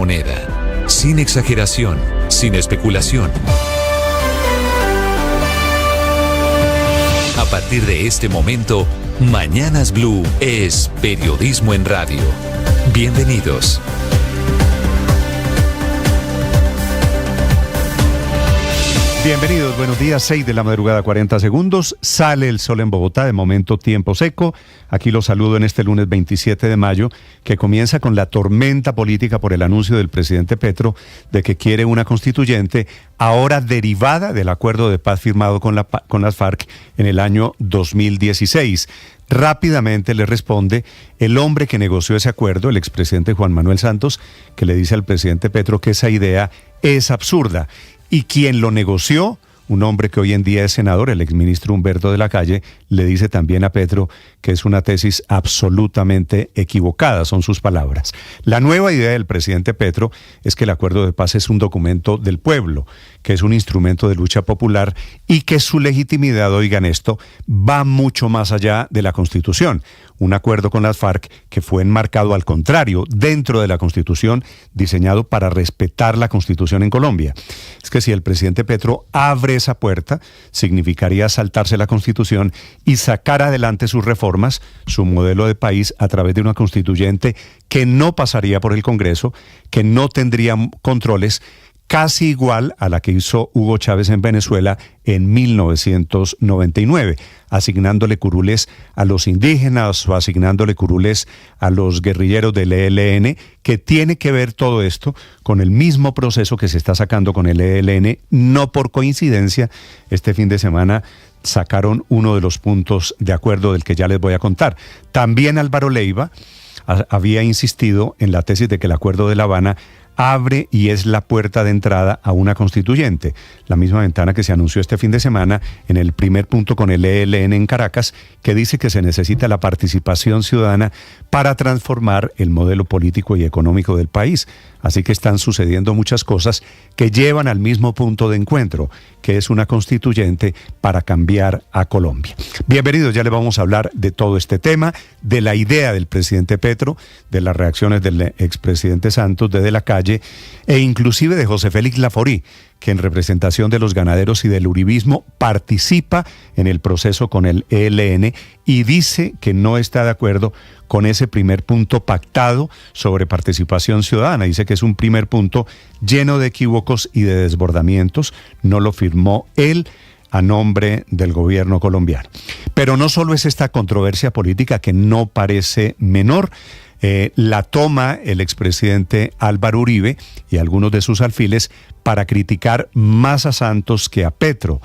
Moneda. Sin exageración, sin especulación. A partir de este momento, Mañanas Blue es periodismo en radio. Bienvenidos. Bienvenidos, buenos días, 6 de la madrugada, 40 segundos. Sale el sol en Bogotá, de momento tiempo seco. Aquí los saludo en este lunes 27 de mayo, que comienza con la tormenta política por el anuncio del presidente Petro de que quiere una constituyente, ahora derivada del acuerdo de paz firmado con las FARC en el año 2016. Rápidamente le responde el hombre que negoció ese acuerdo, el expresidente Juan Manuel Santos, que le dice al presidente Petro que esa idea es absurda. Y quien lo negoció, un hombre que hoy en día es senador, el exministro Humberto de la Calle, le dice también a Petro que es una tesis absolutamente equivocada, son sus palabras. La nueva idea del presidente Petro es que el acuerdo de paz es un documento del pueblo, que es un instrumento de lucha popular y que su legitimidad, oigan esto, va mucho más allá de la Constitución. Un acuerdo con las FARC que fue enmarcado al contrario, dentro de la Constitución, diseñado para respetar la Constitución en Colombia. Es que si el presidente Petro abre esa puerta, significaría saltarse la Constitución y sacar adelante sus reformas, su modelo de país, a través de una constituyente que no pasaría por el Congreso, que no tendría controles, casi igual a la que hizo Hugo Chávez en Venezuela en 1999, asignándole curules a los indígenas o asignándole curules a los guerrilleros del ELN, que tiene que ver todo esto con el mismo proceso que se está sacando con el ELN. No por coincidencia, este fin de semana sacaron uno de los puntos de acuerdo del que ya les voy a contar. También Álvaro Leiva había insistido en la tesis de que el Acuerdo de La Habana abre y es la puerta de entrada a una constituyente. La misma ventana que se anunció este fin de semana en el primer punto con el ELN en Caracas, que dice que se necesita la participación ciudadana para transformar el modelo político y económico del país. Así que están sucediendo muchas cosas que llevan al mismo punto de encuentro, que es una constituyente para cambiar a Colombia. Bienvenidos, ya le vamos a hablar de todo este tema, de la idea del presidente Petro, de las reacciones del expresidente Santos, de la Calle, e inclusive de José Félix Laforí, que en representación de los ganaderos y del uribismo participa en el proceso con el ELN y dice que no está de acuerdo con ese primer punto pactado sobre participación ciudadana. Dice que es un primer punto lleno de equívocos y de desbordamientos. No lo firmó él a nombre del gobierno colombiano. Pero no solo es esta controversia política que no parece menor. La toma el expresidente Álvaro Uribe y algunos de sus alfiles para criticar más a Santos que a Petro.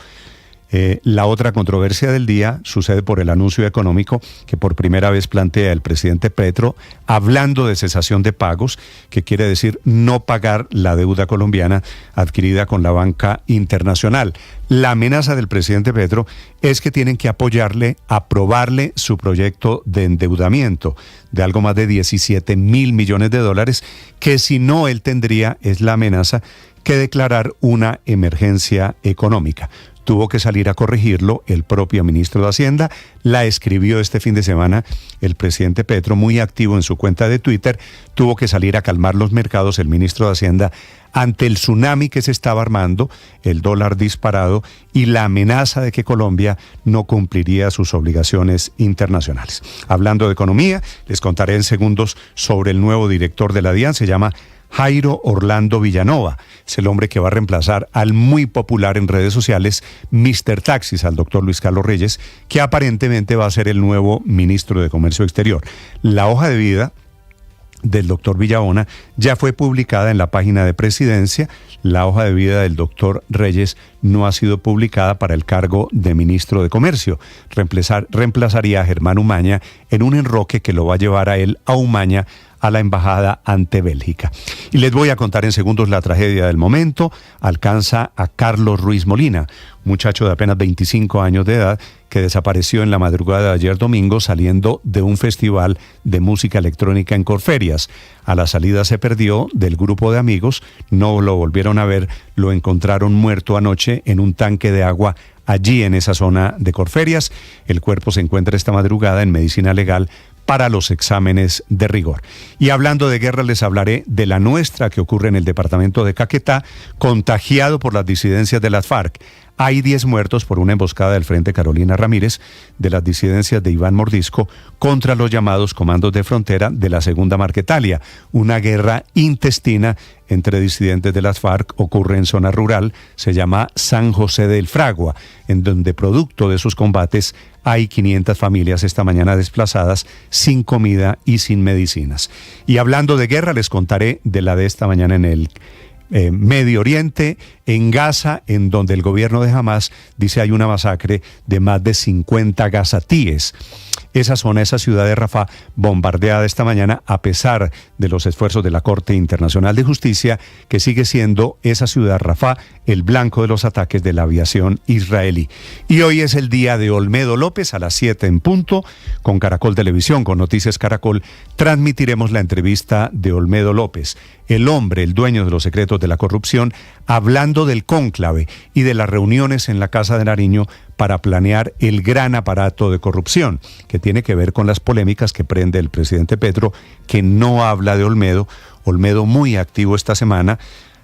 La otra controversia del día sucede por el anuncio económico que por primera vez plantea el presidente Petro, hablando de cesación de pagos, que quiere decir no pagar la deuda colombiana adquirida con la banca internacional. La amenaza del presidente Petro es que tienen que aprobarle su proyecto de endeudamiento de algo más de 17.000 millones de dólares, que si no él tendría, es la amenaza, que declarar una emergencia económica. Tuvo que salir a corregirlo el propio ministro de Hacienda, la escribió este fin de semana el presidente Petro, muy activo en su cuenta de Twitter, tuvo que salir a calmar los mercados el ministro de Hacienda ante el tsunami que se estaba armando, el dólar disparado y la amenaza de que Colombia no cumpliría sus obligaciones internacionales. Hablando de economía, les contaré en segundos sobre el nuevo director de la DIAN, se llama Jairo Orlando Villanova. Es el hombre que va a reemplazar al muy popular en redes sociales Mr. Taxis, al doctor Luis Carlos Reyes, que aparentemente va a ser el nuevo ministro de Comercio Exterior. La hoja de vida del doctor Villalona ya fue publicada en la página de Presidencia. La hoja de vida del doctor Reyes no ha sido publicada para el cargo de ministro de Comercio. Reemplazaría a Germán Umaña en un enroque que lo va a llevar a él, a Umaña, a la embajada ante Bélgica. Y les voy a contar en segundos la tragedia del momento. Alcanza a Carlos Ruiz Molina, muchacho de apenas 25 años de edad que desapareció en la madrugada de ayer domingo saliendo de un festival de música electrónica en Corferias. A la salida se perdió del grupo de amigos, no lo volvieron a ver, lo encontraron muerto anoche en un tanque de agua allí en esa zona de Corferias. El cuerpo se encuentra esta madrugada en medicina legal para los exámenes de rigor. Y hablando de guerra, les hablaré de la nuestra que ocurre en el departamento de Caquetá, contagiado por las disidencias de las FARC. Hay 10 muertos por una emboscada del Frente Carolina Ramírez de las disidencias de Iván Mordisco contra los llamados comandos de frontera de la Segunda Marquetalia. Una guerra intestina entre disidentes de las FARC ocurre en zona rural, se llama San José del Fragua, en donde producto de esos combates hay 500 familias esta mañana desplazadas sin comida y sin medicinas. Y hablando de guerra, les contaré de la de esta mañana en el Medio Oriente, en Gaza, en donde el gobierno de Hamás dice hay una masacre de más de 50 gazatíes. Esa zona, esa ciudad de Rafah, bombardeada esta mañana a pesar de los esfuerzos de la Corte Internacional de Justicia, que sigue siendo esa ciudad, Rafah, el blanco de los ataques de la aviación israelí. Y hoy es el día de Olmedo López, a las 7 en punto, con Caracol Televisión, con Noticias Caracol, transmitiremos la entrevista de Olmedo López, el hombre, el dueño de los secretos de la corrupción, hablando del cónclave y de las reuniones en la Casa de Nariño para planear el gran aparato de corrupción, que tiene que ver con las polémicas que prende el presidente Petro, que no habla de Olmedo. Olmedo muy activo esta semana,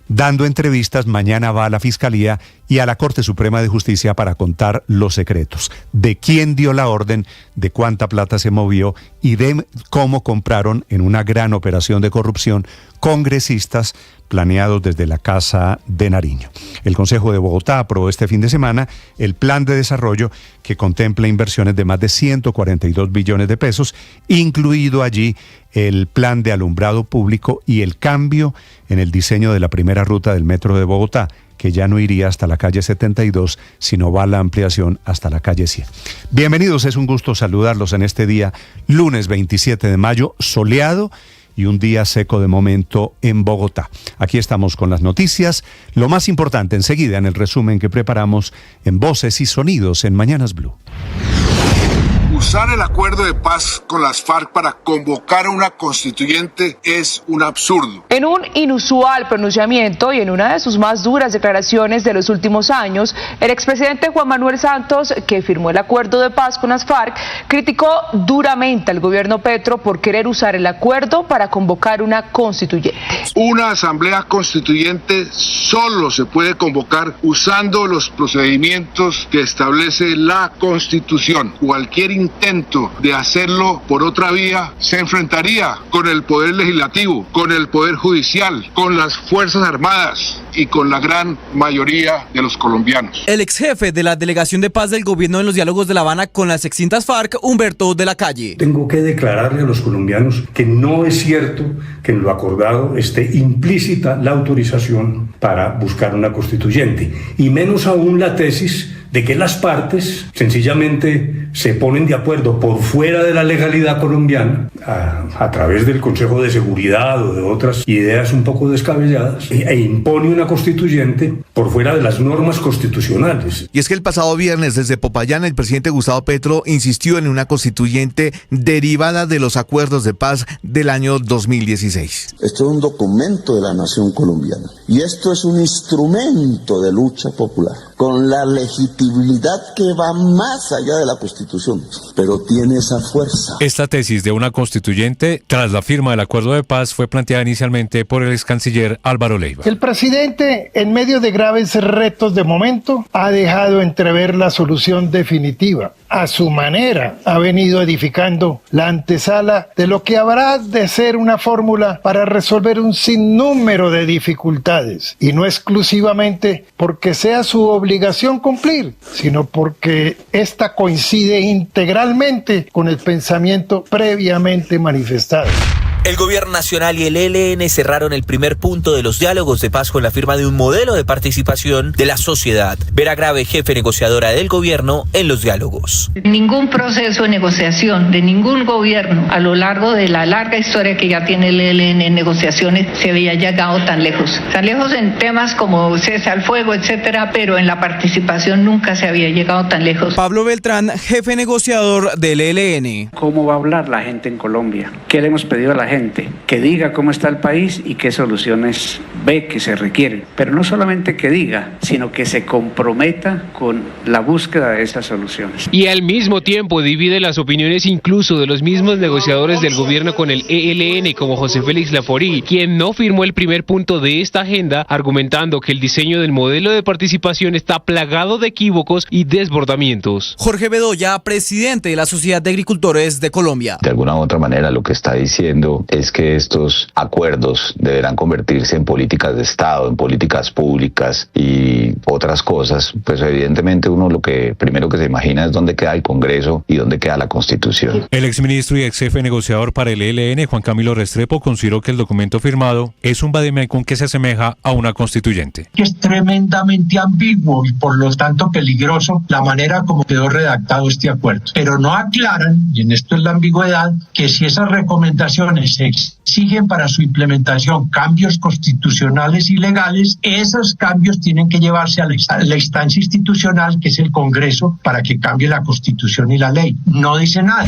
dando entrevistas. Mañana va a la Fiscalía y a la Corte Suprema de Justicia para contar los secretos, de quién dio la orden, de cuánta plata se movió y de cómo compraron en una gran operación de corrupción congresistas planeados desde la Casa de Nariño. El Consejo de Bogotá aprobó este fin de semana el plan de desarrollo que contempla inversiones de más de 142 billones de pesos, incluido allí el plan de alumbrado público y el cambio en el diseño de la primera ruta del metro de Bogotá, que ya no iría hasta la calle 72, sino va a la ampliación hasta la calle 100. Bienvenidos, es un gusto saludarlos en este día, lunes 27 de mayo, soleado y un día seco de momento en Bogotá. Aquí estamos con las noticias, lo más importante enseguida en el resumen que preparamos en Voces y Sonidos en Mañanas Blue. Usar el acuerdo de paz con las FARC para convocar a una constituyente es un absurdo. En un inusual pronunciamiento y en una de sus más duras declaraciones de los últimos años, el expresidente Juan Manuel Santos, que firmó el acuerdo de paz con las FARC, criticó duramente al gobierno Petro por querer usar el acuerdo para convocar una constituyente. Una asamblea constituyente solo se puede convocar usando los procedimientos que establece la Constitución. Cualquier intento de hacerlo por otra vía se enfrentaría con el Poder Legislativo, con el Poder Judicial, con las Fuerzas Armadas y con la gran mayoría de los colombianos. El ex jefe de la Delegación de Paz del Gobierno en los diálogos de La Habana con las extintas FARC, Humberto de la Calle. Tengo que declararle a los colombianos que no es cierto que en lo acordado esté implícita la autorización para buscar una constituyente, y menos aún la tesis de que las partes sencillamente se ponen de acuerdo por fuera de la legalidad colombiana a través del Consejo de Seguridad o de otras ideas un poco descabelladas e impone una constituyente por fuera de las normas constitucionales. Y es que el pasado viernes desde Popayán el presidente Gustavo Petro insistió en una constituyente derivada de los acuerdos de paz del año 2016. Esto es un documento de la nación colombiana y esto es un instrumento de lucha popular con la legitimidad que va más allá de la Constitución, pero tiene esa fuerza. Esta tesis de una constituyente, tras la firma del acuerdo de paz, fue planteada inicialmente por el ex canciller Álvaro Leiva. El presidente, en medio de graves retos de momento, ha dejado entrever la solución definitiva. A su manera, ha venido edificando la antesala de lo que habrá de ser una fórmula para resolver un sinnúmero de dificultades, y no exclusivamente porque sea su obligación cumplir, sino porque esta coincide integralmente con el pensamiento previamente manifestado. El Gobierno Nacional y el ELN cerraron el primer punto de los diálogos de paz con la firma de un modelo de participación de la sociedad. Vera Grave, jefe negociadora del gobierno en los diálogos. Ningún proceso de negociación de ningún gobierno a lo largo de la larga historia que ya tiene el ELN en negociaciones se había llegado tan lejos en temas como cese al fuego, etcétera, pero en la participación nunca se había llegado tan lejos. Pablo Beltrán, jefe negociador del ELN. ¿Cómo va a hablar la gente en Colombia? ¿Qué le hemos pedido a la gente gente, que diga cómo está el país y qué soluciones ve que se requieren. Pero no solamente que diga, sino que se comprometa con la búsqueda de esas soluciones. Y al mismo tiempo divide las opiniones incluso de los mismos negociadores del gobierno con el ELN, como José Félix Laforí, quien no firmó el primer punto de esta agenda, argumentando que el diseño del modelo de participación está plagado de equívocos y desbordamientos. Jorge Bedoya, presidente de la Sociedad de Agricultores de Colombia. De alguna u otra manera lo que está diciendo es que estos acuerdos deberán convertirse en políticas de Estado, en políticas públicas y otras cosas. Pues evidentemente uno lo que primero que se imagina es dónde queda el Congreso y dónde queda la Constitución. El exministro y ex jefe negociador para el ELN, Juan Camilo Restrepo, consideró que el documento firmado es un vademecum que se asemeja a una constituyente. Es tremendamente ambiguo y por lo tanto peligroso la manera como quedó redactado este acuerdo. Pero no aclaran, y en esto es la ambigüedad, que si esas recomendaciones exigen para su implementación cambios constitucionales y legales, esos cambios tienen que llevarse a la instancia institucional, que es el Congreso, para que cambie la Constitución y la ley. No dice nada.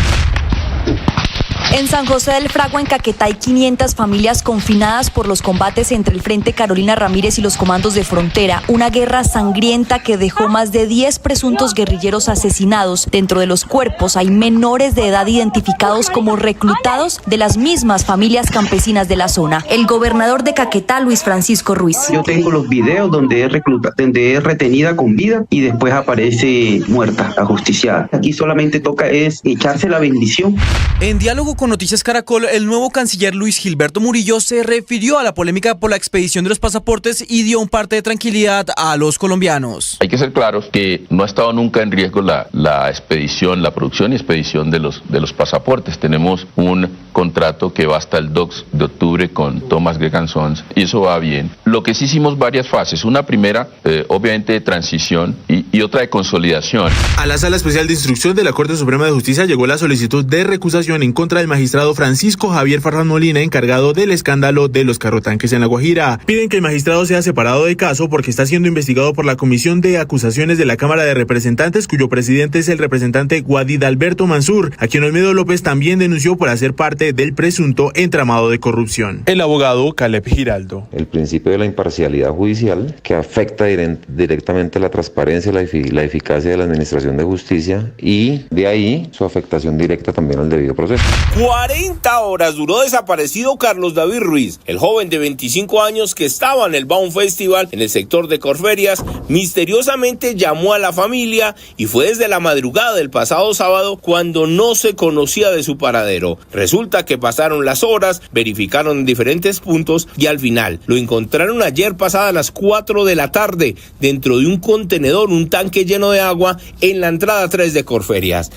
En San José del Fragua, en Caquetá, hay 500 familias confinadas por los combates entre el Frente Carolina Ramírez y los comandos de frontera. Una guerra sangrienta que dejó más de 10 presuntos guerrilleros asesinados. Dentro de los cuerpos hay menores de edad identificados como reclutados de las mismas familias campesinas de la zona. El gobernador de Caquetá, Luis Francisco Ruiz. Yo tengo los videos donde es retenida con vida y después aparece muerta, ajusticiada. Aquí solamente toca es echarse la bendición. En diálogo con Noticias Caracol, el nuevo canciller Luis Gilberto Murillo se refirió a la polémica por la expedición de los pasaportes y dio un parte de tranquilidad a los colombianos. Hay que ser claros que no ha estado nunca en riesgo la expedición, la producción y expedición de los pasaportes. Tenemos un contrato que va hasta el 2 de octubre con Thomas Geoghegan Sons y eso va bien. Lo que sí hicimos varias fases, una primera obviamente de transición y otra de consolidación. A la Sala Especial de Instrucción de la Corte Suprema de Justicia llegó la solicitud de recusación en contra del magistrado Francisco Javier Farrán Molina, encargado del escándalo de los carrotanques en La Guajira. Piden que el magistrado sea separado de caso porque está siendo investigado por la Comisión de Acusaciones de la Cámara de Representantes, cuyo presidente es el representante Guadid Alberto Mansur, a quien Olmedo López también denunció por hacer parte del presunto entramado de corrupción. El abogado Caleb Giraldo. El principio de la imparcialidad judicial, que afecta directamente la transparencia y la eficacia de la administración de justicia, y de ahí su afectación directa también al debido proceso. 40 horas duró desaparecido Carlos David Ruiz, el joven de 25 años que estaba en el Baum Festival en el sector de Corferias. Misteriosamente llamó a la familia y fue desde la madrugada del pasado sábado cuando no se conocía de su paradero. Resulta que pasaron las horas, verificaron en diferentes puntos y al final lo encontraron ayer pasada las 4 de la tarde dentro de un contenedor, un tanque lleno de agua en la entrada 3 de Corferias.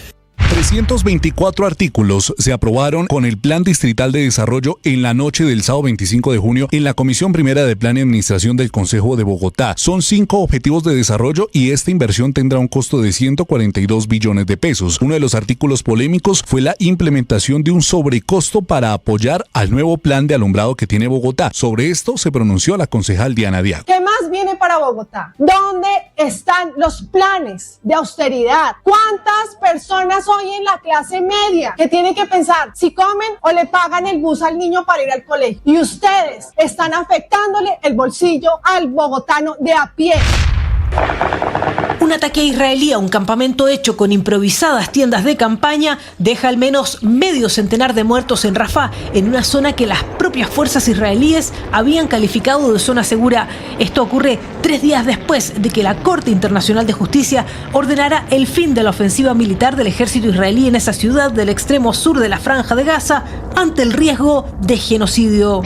324 artículos se aprobaron con el Plan Distrital de Desarrollo en la noche del sábado 25 de junio en la Comisión Primera de Plan y Administración del Consejo de Bogotá. Son 5 objetivos de desarrollo y esta inversión tendrá un costo de 142 billones de pesos. Uno de los artículos polémicos fue la implementación de un sobrecosto para apoyar al nuevo plan de alumbrado que tiene Bogotá. Sobre esto se pronunció la concejal Diana Diago. ¿Qué más viene para Bogotá? ¿Dónde están los planes de austeridad? ¿Cuántas personas hoy en la clase media que tienen que pensar si comen o le pagan el bus al niño para ir al colegio? Y ustedes están afectándole el bolsillo al bogotano de a pie. Un ataque israelí a un campamento hecho con improvisadas tiendas de campaña deja al menos medio centenar de muertos en Rafah, en una zona que las propias fuerzas israelíes habían calificado de zona segura. Esto ocurre 3 días después de que la Corte Internacional de Justicia ordenara el fin de la ofensiva militar del ejército israelí en esa ciudad del extremo sur de la Franja de Gaza ante el riesgo de genocidio.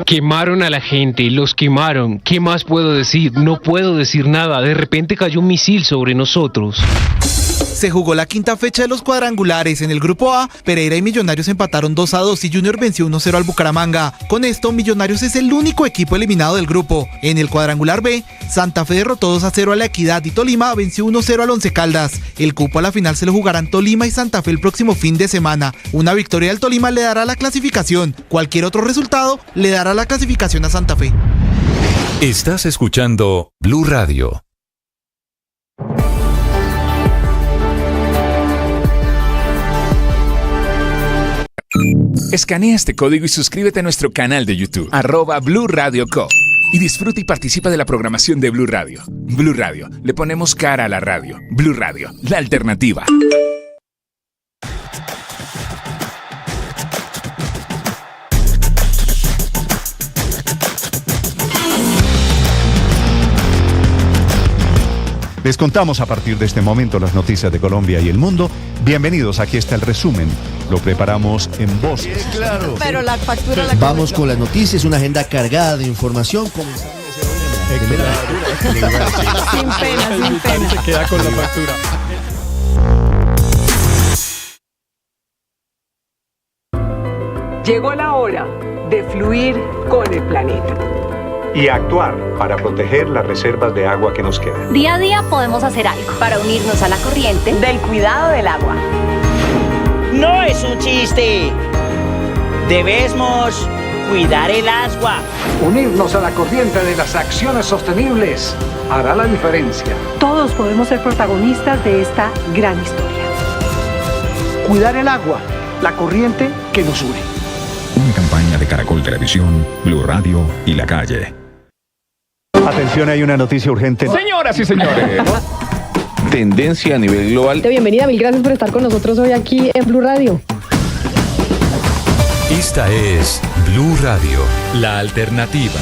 Quemaron a la gente, los quemaron. ¿Qué más puedo decir? No puedo decir nada. De repente cayó un misil sobre nosotros. Se jugó la quinta fecha de los cuadrangulares. En el grupo A, Pereira y Millonarios empataron 2-2 y Junior venció 1-0 al Bucaramanga. Con esto, Millonarios es el único equipo eliminado del grupo. En el cuadrangular B, Santa Fe derrotó 2-0 a La Equidad y Tolima venció 1-0 al Once Caldas. El cupo a la final se lo jugarán Tolima y Santa Fe el próximo fin de semana. Una victoria al Tolima le dará la clasificación. Cualquier otro resultado le dará la clasificación a Santa Fe. Estás escuchando Blue Radio. Escanea este código y suscríbete a nuestro canal de YouTube, @Blue Radio Co. Y disfruta y participa de la programación de Blue Radio. Blue Radio, le ponemos cara a la radio. Blue Radio, la alternativa. Les contamos a partir de este momento las noticias de Colombia y el mundo. Bienvenidos, aquí está el resumen. Lo preparamos en voces. Claro. Pero la factura la Vamos con las noticias, una agenda cargada de información. Sin pena, sin pena. Se queda con la factura. Llegó la hora de fluir con el planeta. Y actuar para proteger las reservas de agua que nos quedan. Día a día podemos hacer algo para unirnos a la corriente del cuidado del agua. No es un chiste. Debemos cuidar el agua. Unirnos a la corriente de las acciones sostenibles hará la diferencia. Todos podemos ser protagonistas de esta gran historia. Cuidar el agua, la corriente que nos une. Una campaña de Caracol Televisión, Blue Radio y La Calle. Atención, hay una noticia urgente. Señoras y señores. Tendencia a nivel global. Bienvenida, mil gracias por estar con nosotros hoy aquí en Blue Radio. Esta es Blue Radio, la alternativa.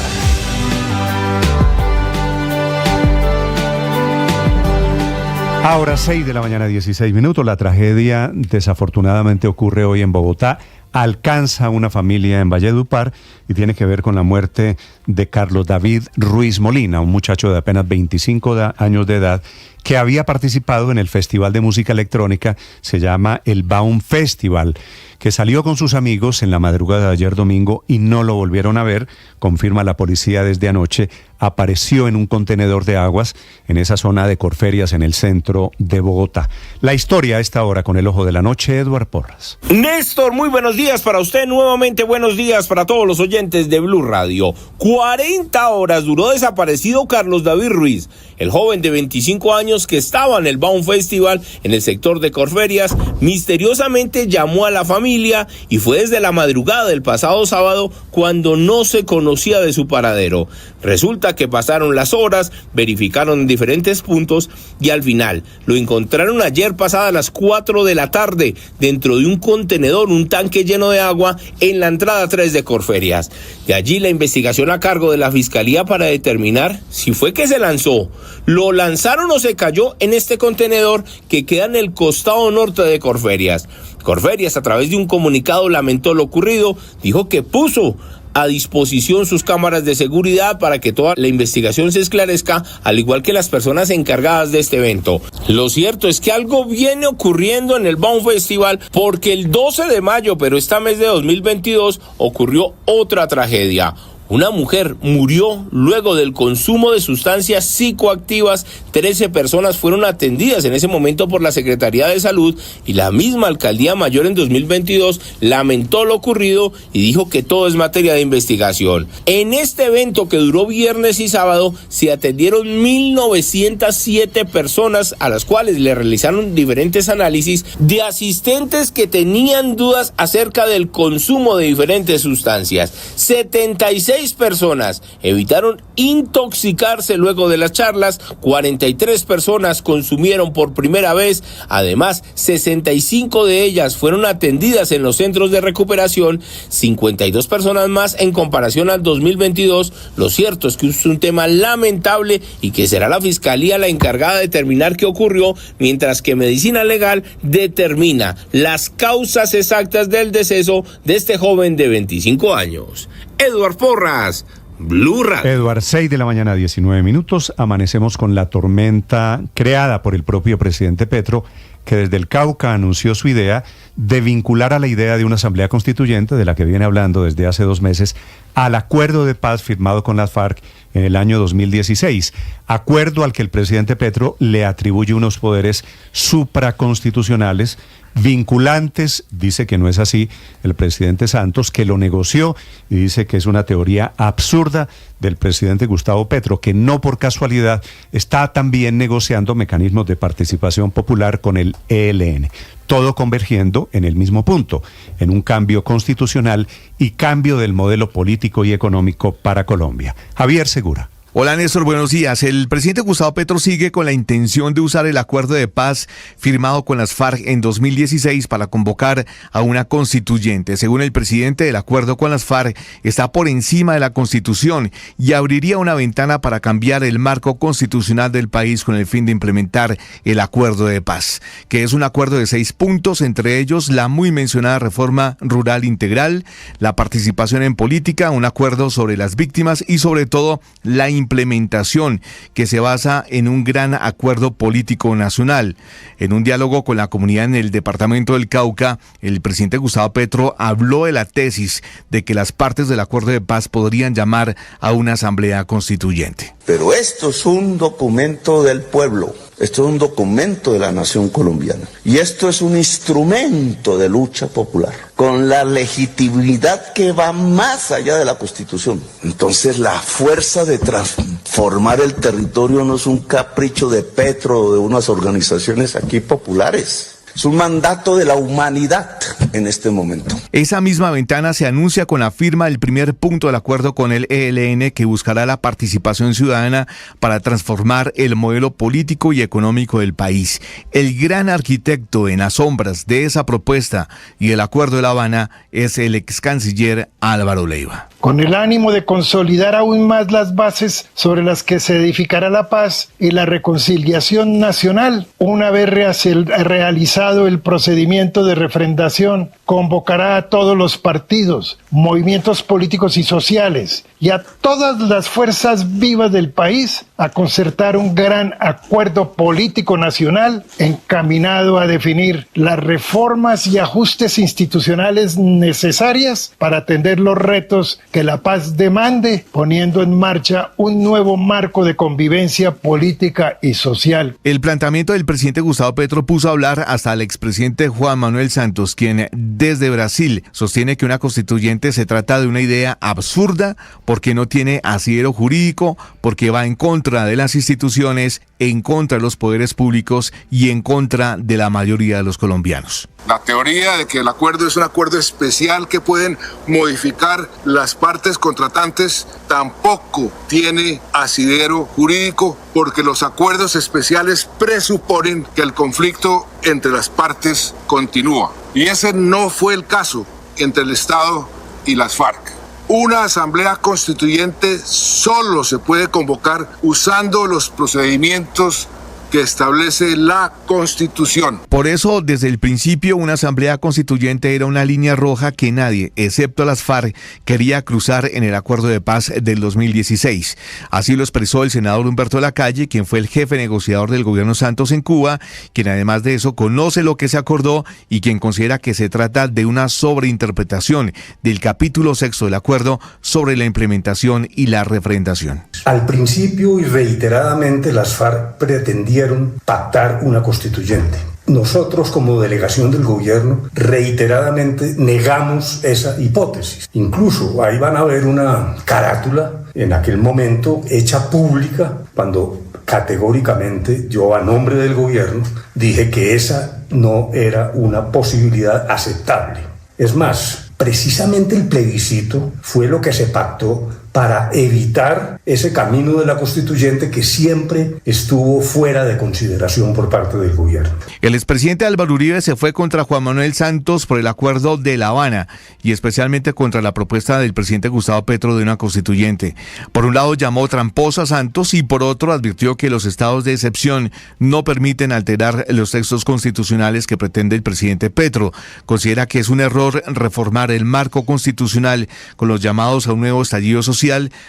Ahora 6 de la mañana, 16 minutos. La tragedia desafortunadamente ocurre hoy en Bogotá. Alcanza una familia en Valledupar y tiene que ver con la muerte de Carlos David Ruiz Molina, un muchacho de apenas 25 años de edad que había participado en el Festival de Música Electrónica, se llama el Baum Festival, que salió con sus amigos en la madrugada de ayer domingo y no lo volvieron a ver, confirma la policía desde anoche. Apareció en un contenedor de aguas en esa zona de Corferias en el centro de Bogotá. La historia a esta hora con el ojo de la noche, Eduard Porras. Néstor, muy buenos días para usted, nuevamente buenos días para todos los oyentes de Blue Radio. 40 horas duró desaparecido Carlos David Ruiz, el joven de 25 años que estaba en el Baum Festival en el sector de Corferias. Misteriosamente llamó a la familia y fue desde la madrugada del pasado sábado cuando no se conocía de su paradero. Resulta que pasaron las horas, verificaron en diferentes puntos y al final lo encontraron ayer pasada a las 4 de la tarde dentro de un contenedor, un tanque lleno de agua en la entrada 3 de Corferias. De allí la investigación a cargo de la Fiscalía para determinar si fue que se lanzó, lo lanzaron o se cayó en este contenedor que queda en el costado norte de Corferias. Corferias, a través de un comunicado, lamentó lo ocurrido, dijo que puso a disposición sus cámaras de seguridad para que toda la investigación se esclarezca, al igual que las personas encargadas de este evento. Lo cierto es que algo viene ocurriendo en el Baum Festival, porque el 12 de mayo, pero este mes de 2022, ocurrió otra tragedia. Una mujer murió luego del consumo de sustancias psicoactivas. 13 personas fueron atendidas en ese momento por la Secretaría de Salud y la misma Alcaldía Mayor en 2022 lamentó lo ocurrido y dijo que todo es materia de investigación. En este evento, que duró viernes y sábado, se atendieron 1.907 personas, a las cuales le realizaron diferentes análisis de asistentes que tenían dudas acerca del consumo de diferentes sustancias. 76 personas evitaron intoxicarse luego de las charlas, 43 personas consumieron por primera vez, además 65 de ellas fueron atendidas en los centros de recuperación, 52 personas más en comparación al 2022. Lo cierto es que es un tema lamentable y que será la Fiscalía la encargada de determinar qué ocurrió, mientras que Medicina Legal determina las causas exactas del deceso de este joven de 25 años. Eduard Porras, Blue Radio. Eduard, 6 de la mañana, 19 minutos. Amanecemos con la tormenta creada por el propio presidente Petro, que desde el Cauca anunció su idea de vincular a la idea de una asamblea constituyente, de la que viene hablando desde hace 2 meses, al acuerdo de paz firmado con las FARC en el año 2016, acuerdo al que el presidente Petro le atribuye unos poderes supraconstitucionales vinculantes. Dice que no es así el presidente Santos, que lo negoció, y dice que es una teoría absurda del presidente Gustavo Petro, que no por casualidad está también negociando mecanismos de participación popular con el ELN. Todo convergiendo en el mismo punto, en un cambio constitucional y cambio del modelo político y económico para Colombia. Javier Segura. Hola Néstor, buenos días. El presidente Gustavo Petro sigue con la intención de usar el acuerdo de paz firmado con las FARC en 2016 para convocar a una constituyente. Según el presidente, el acuerdo con las FARC está por encima de la Constitución y abriría una ventana para cambiar el marco constitucional del país con el fin de implementar el acuerdo de paz, que es un acuerdo de 6 puntos, entre ellos la muy mencionada reforma rural integral, la participación en política, un acuerdo sobre las víctimas y sobre todo la implementación, que se basa en un gran acuerdo político nacional. En un diálogo con la comunidad en el departamento del Cauca, el presidente Gustavo Petro habló de la tesis de que las partes del acuerdo de paz podrían llamar a una asamblea constituyente. Pero esto es un documento del pueblo, esto es un documento de la nación colombiana y esto es un instrumento de lucha popular con la legitimidad que va más allá de la Constitución. Entonces la fuerza de transformar el territorio no es un capricho de Petro o de unas organizaciones aquí populares. Es un mandato de la humanidad en este momento. Esa misma ventana se anuncia con la firma del primer punto del acuerdo con el ELN, que buscará la participación ciudadana para transformar el modelo político y económico del país. El gran arquitecto en las sombras de esa propuesta y el acuerdo de La Habana es el ex canciller Álvaro Leiva. Con el ánimo de consolidar aún más las bases sobre las que se edificará la paz y la reconciliación nacional, una vez realizado el procedimiento de refrendación, convocará a todos los partidos, movimientos políticos y sociales y a todas las fuerzas vivas del país a concertar un gran acuerdo político nacional encaminado a definir las reformas y ajustes institucionales necesarias para atender los retos que la paz demande, poniendo en marcha un nuevo marco de convivencia política y social. El planteamiento del presidente Gustavo Petro puso a hablar hasta el expresidente Juan Manuel Santos, quien desde Brasil sostiene que una constituyente se trata de una idea absurda porque no tiene asidero jurídico, porque va en contra de las instituciones, en contra de los poderes públicos y en contra de la mayoría de los colombianos. La teoría de que el acuerdo es un acuerdo especial que pueden modificar las partes contratantes tampoco tiene asidero jurídico, porque los acuerdos especiales presuponen que el conflicto entre las partes continúa. Y ese no fue el caso entre el Estado y las FARC. Una asamblea constituyente solo se puede convocar usando los procedimientos que establece la Constitución. Por eso, desde el principio, una asamblea constituyente era una línea roja que nadie, excepto las FARC, quería cruzar en el acuerdo de paz del 2016. Así lo expresó el senador Humberto Lacalle, quien fue el jefe negociador del gobierno Santos en Cuba, quien además de eso conoce lo que se acordó y quien considera que se trata de una sobreinterpretación del capítulo 6 del acuerdo sobre la implementación y la refrendación. Al principio y reiteradamente las FARC pretendían pactar una constituyente. Nosotros, como delegación del gobierno, reiteradamente negamos esa hipótesis. Incluso ahí van a ver una carátula en aquel momento hecha pública cuando categóricamente yo, a nombre del gobierno, dije que esa no era una posibilidad aceptable. Es más, precisamente el plebiscito fue lo que se pactó para evitar ese camino de la constituyente que siempre estuvo fuera de consideración por parte del gobierno. El expresidente Álvaro Uribe se fue contra Juan Manuel Santos por el acuerdo de La Habana y especialmente contra la propuesta del presidente Gustavo Petro de una constituyente. Por un lado llamó tramposo a Santos y por otro advirtió que los estados de excepción no permiten alterar los textos constitucionales que pretende el presidente Petro. Considera que es un error reformar el marco constitucional con los llamados a un nuevo estallido social,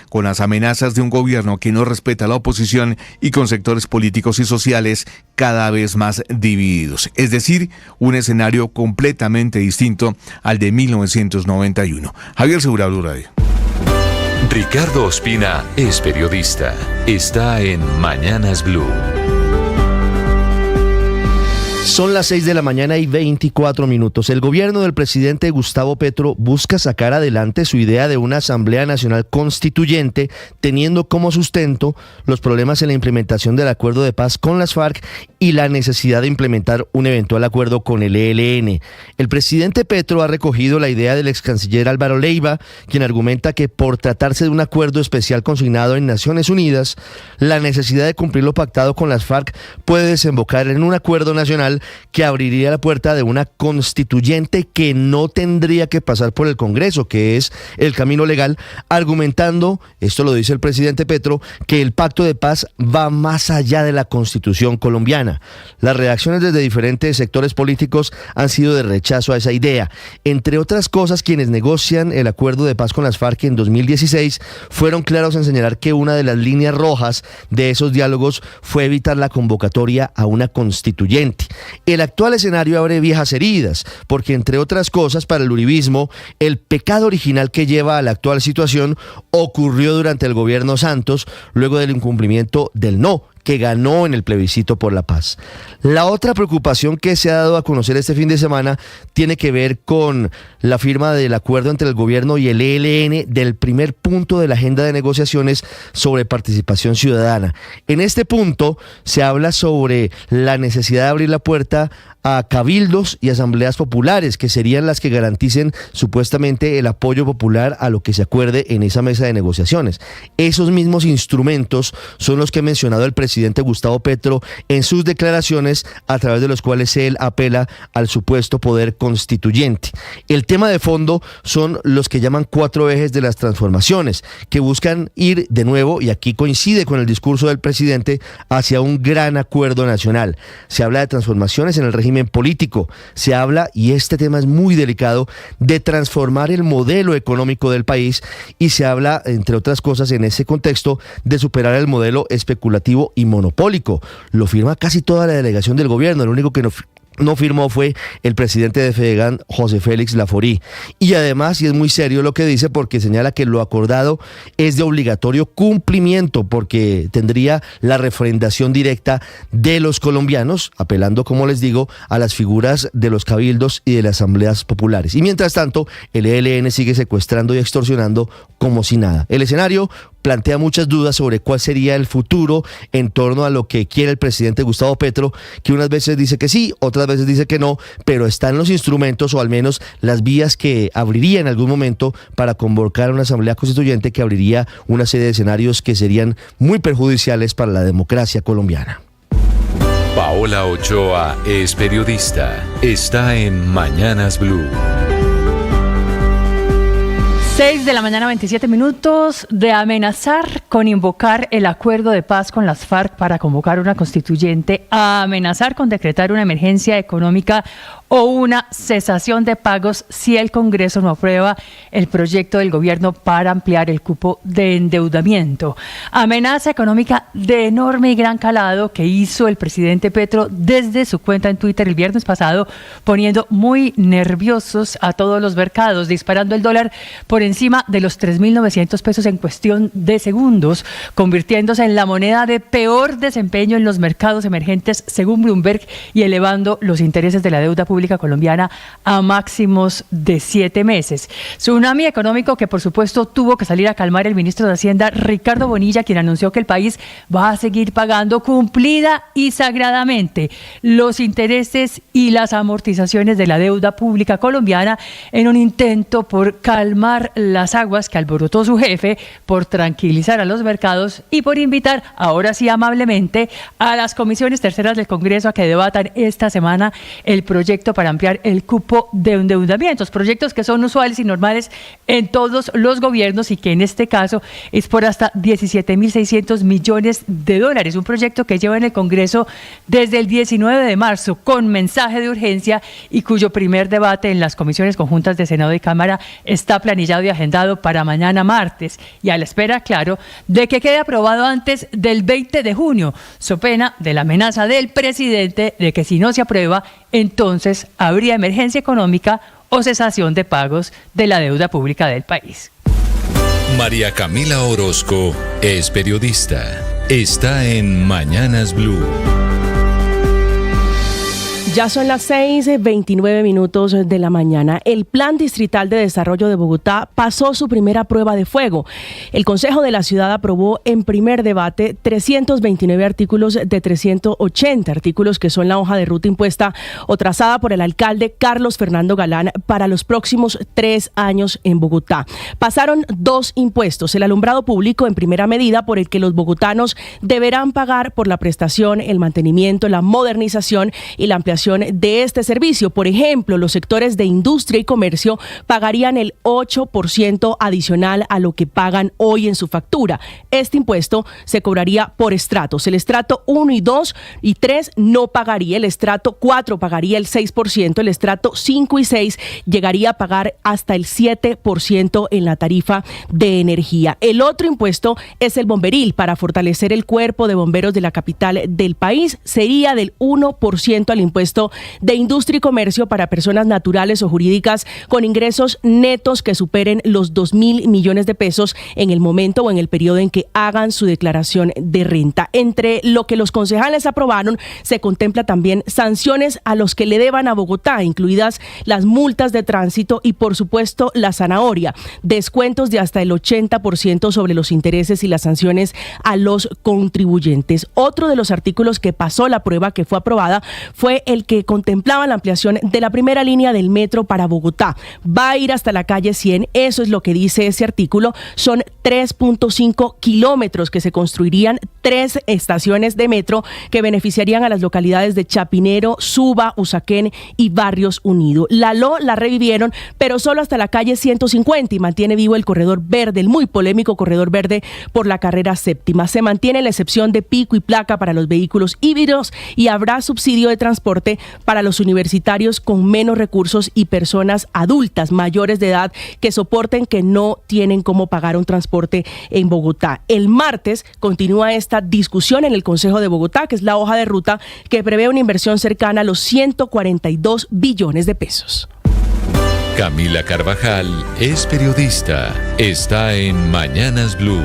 con las amenazas de un gobierno que no respeta a la oposición y con sectores políticos y sociales cada vez más divididos. Es decir, un escenario completamente distinto al de 1991. Javier Segura, Blue Radio. Ricardo Ospina es periodista. Está en Mañanas Blue. Son las 6 de la mañana y 24 minutos. El gobierno del presidente Gustavo Petro busca sacar adelante su idea de una Asamblea Nacional Constituyente, teniendo como sustento los problemas en la implementación del acuerdo de paz con las FARC y la necesidad de implementar un eventual acuerdo con el ELN. El presidente Petro ha recogido la idea del ex canciller Álvaro Leiva, quien argumenta que por tratarse de un acuerdo especial consignado en Naciones Unidas, la necesidad de cumplir lo pactado con las FARC puede desembocar en un acuerdo nacional que abriría la puerta de una constituyente que no tendría que pasar por el Congreso, que es el camino legal, argumentando, esto lo dice el presidente Petro, que el pacto de paz va más allá de la Constitución colombiana. Las reacciones desde diferentes sectores políticos han sido de rechazo a esa idea. Entre otras cosas, quienes negocian el acuerdo de paz con las FARC en 2016 fueron claros en señalar que una de las líneas rojas de esos diálogos fue evitar la convocatoria a una constituyente. El actual escenario abre viejas heridas, porque entre otras cosas, para el uribismo, el pecado original que lleva a la actual situación ocurrió durante el gobierno Santos, luego del incumplimiento del no, que ganó en el plebiscito por la paz. La otra preocupación que se ha dado a conocer este fin de semana tiene que ver con la firma del acuerdo entre el gobierno y el ELN del primer punto de la agenda de negociaciones sobre participación ciudadana. En este punto se habla sobre la necesidad de abrir la puerta a cabildos y asambleas populares, que serían las que garanticen supuestamente el apoyo popular a lo que se acuerde en esa mesa de negociaciones. Esos mismos instrumentos son los que ha mencionado el presidente Gustavo Petro en sus declaraciones, a través de los cuales él apela al supuesto poder constituyente. El tema de fondo son los que llaman 4 ejes de las transformaciones, que buscan ir de nuevo, y aquí coincide con el discurso del presidente, hacia un gran acuerdo nacional. Se habla de transformaciones en el régimen político, se habla, y este tema es muy delicado, de transformar el modelo económico del país, y se habla, entre otras cosas, en ese contexto, de superar el modelo especulativo y monopólico. Lo firma casi toda la delegación del gobierno. El único que no firmó fue el presidente de FEDEGAN, José Félix Laforí. Y además, y es muy serio lo que dice, porque señala que lo acordado es de obligatorio cumplimiento, porque tendría la refrendación directa de los colombianos, apelando, como les digo, a las figuras de los cabildos y de las asambleas populares. Y mientras tanto, el ELN sigue secuestrando y extorsionando como si nada. El escenario plantea muchas dudas sobre cuál sería el futuro en torno a lo que quiere el presidente Gustavo Petro, que unas veces dice que sí, otras veces dice que no, pero están los instrumentos, o al menos las vías, que abriría en algún momento para convocar a una asamblea constituyente que abriría una serie de escenarios que serían muy perjudiciales para la democracia colombiana. Paola Ochoa es periodista. Está en Mañanas Blue. 6 de la mañana, 27 minutos. De amenazar con invocar el acuerdo de paz con las FARC para convocar una constituyente, a amenazar con decretar una emergencia económica o una cesación de pagos si el Congreso no aprueba el proyecto del gobierno para ampliar el cupo de endeudamiento. Amenaza económica de enorme y gran calado que hizo el presidente Petro desde su cuenta en Twitter el viernes pasado, poniendo muy nerviosos a todos los mercados, disparando el dólar por encima de los 3.900 pesos en cuestión de segundos, convirtiéndose en la moneda de peor desempeño en los mercados emergentes según Bloomberg, y elevando los intereses de la deuda pública colombiana a máximos de 7 meses. Tsunami económico que por supuesto tuvo que salir a calmar el ministro de Hacienda, Ricardo Bonilla, quien anunció que el país va a seguir pagando cumplida y sagradamente los intereses y las amortizaciones de la deuda pública colombiana, en un intento por calmar las aguas que alborotó su jefe, por tranquilizar a los mercados y por invitar, ahora sí amablemente, a las comisiones terceras del Congreso a que debatan esta semana el proyecto para ampliar el cupo de endeudamientos, proyectos que son usuales y normales en todos los gobiernos y que en este caso es por hasta 17.600 millones de dólares, un proyecto que lleva en el Congreso desde el 19 de marzo con mensaje de urgencia y cuyo primer debate en las comisiones conjuntas de Senado y Cámara está planillado y agendado para mañana martes, y a la espera, claro, de que quede aprobado antes del 20 de junio, so pena de la amenaza del presidente de que si no se aprueba, entonces habría emergencia económica o cesación de pagos de la deuda pública del país. María Camila Orozco es periodista. Está en Mañanas Blue. Ya son las 6:29 de la mañana. El Plan Distrital de Desarrollo de Bogotá pasó su primera prueba de fuego. El Consejo de la Ciudad aprobó en primer debate 329 artículos de 380 artículos que son la hoja de ruta impuesta o trazada por el alcalde Carlos Fernando Galán para los próximos 3 años en Bogotá. Pasaron 2 impuestos: el alumbrado público en primera medida, por el que los bogotanos deberán pagar por la prestación, el mantenimiento, la modernización y la ampliación de este servicio. Por ejemplo, los sectores de industria y comercio pagarían el 8% adicional a lo que pagan hoy en su factura. Este impuesto se cobraría por estratos. El estrato 1 y 2 y 3 no pagaría. El estrato 4 pagaría el 6%. El estrato 5 y 6 llegaría a pagar hasta el 7% en la tarifa de energía. El otro impuesto es el bomberil. Para fortalecer el cuerpo de bomberos de la capital del país, sería del 1% al impuesto de industria y comercio para personas naturales o jurídicas con ingresos netos que superen los 2.000 millones de pesos en el momento o en el periodo en que hagan su declaración de renta. Entre lo que los concejales aprobaron, se contempla también sanciones a los que le deban a Bogotá, incluidas las multas de tránsito y, por supuesto, la zanahoria, descuentos de hasta el 80% sobre los intereses y las sanciones a los contribuyentes. Otro de los artículos que pasó la prueba, que fue aprobada, fue el que contemplaba la ampliación de la primera línea del metro para Bogotá. Va a ir hasta la calle 100, eso es lo que dice ese artículo. Son 3.5 kilómetros que se construirían 3 estaciones de metro que beneficiarían a las localidades de Chapinero, Suba, Usaquén y Barrios Unido. La revivieron, pero solo hasta la calle 150, y mantiene vivo el corredor verde, el muy polémico corredor verde por la carrera séptima. Se mantiene la excepción de pico y placa para los vehículos híbridos y habrá subsidio de transporte para los universitarios con menos recursos y personas adultas mayores de edad que soporten que no tienen cómo pagar un transporte en Bogotá. El martes continúa esta discusión en el Consejo de Bogotá, que es la hoja de ruta que prevé una inversión cercana a los 142 billones de pesos. Camila Carvajal es periodista. Está en Mañanas Blue.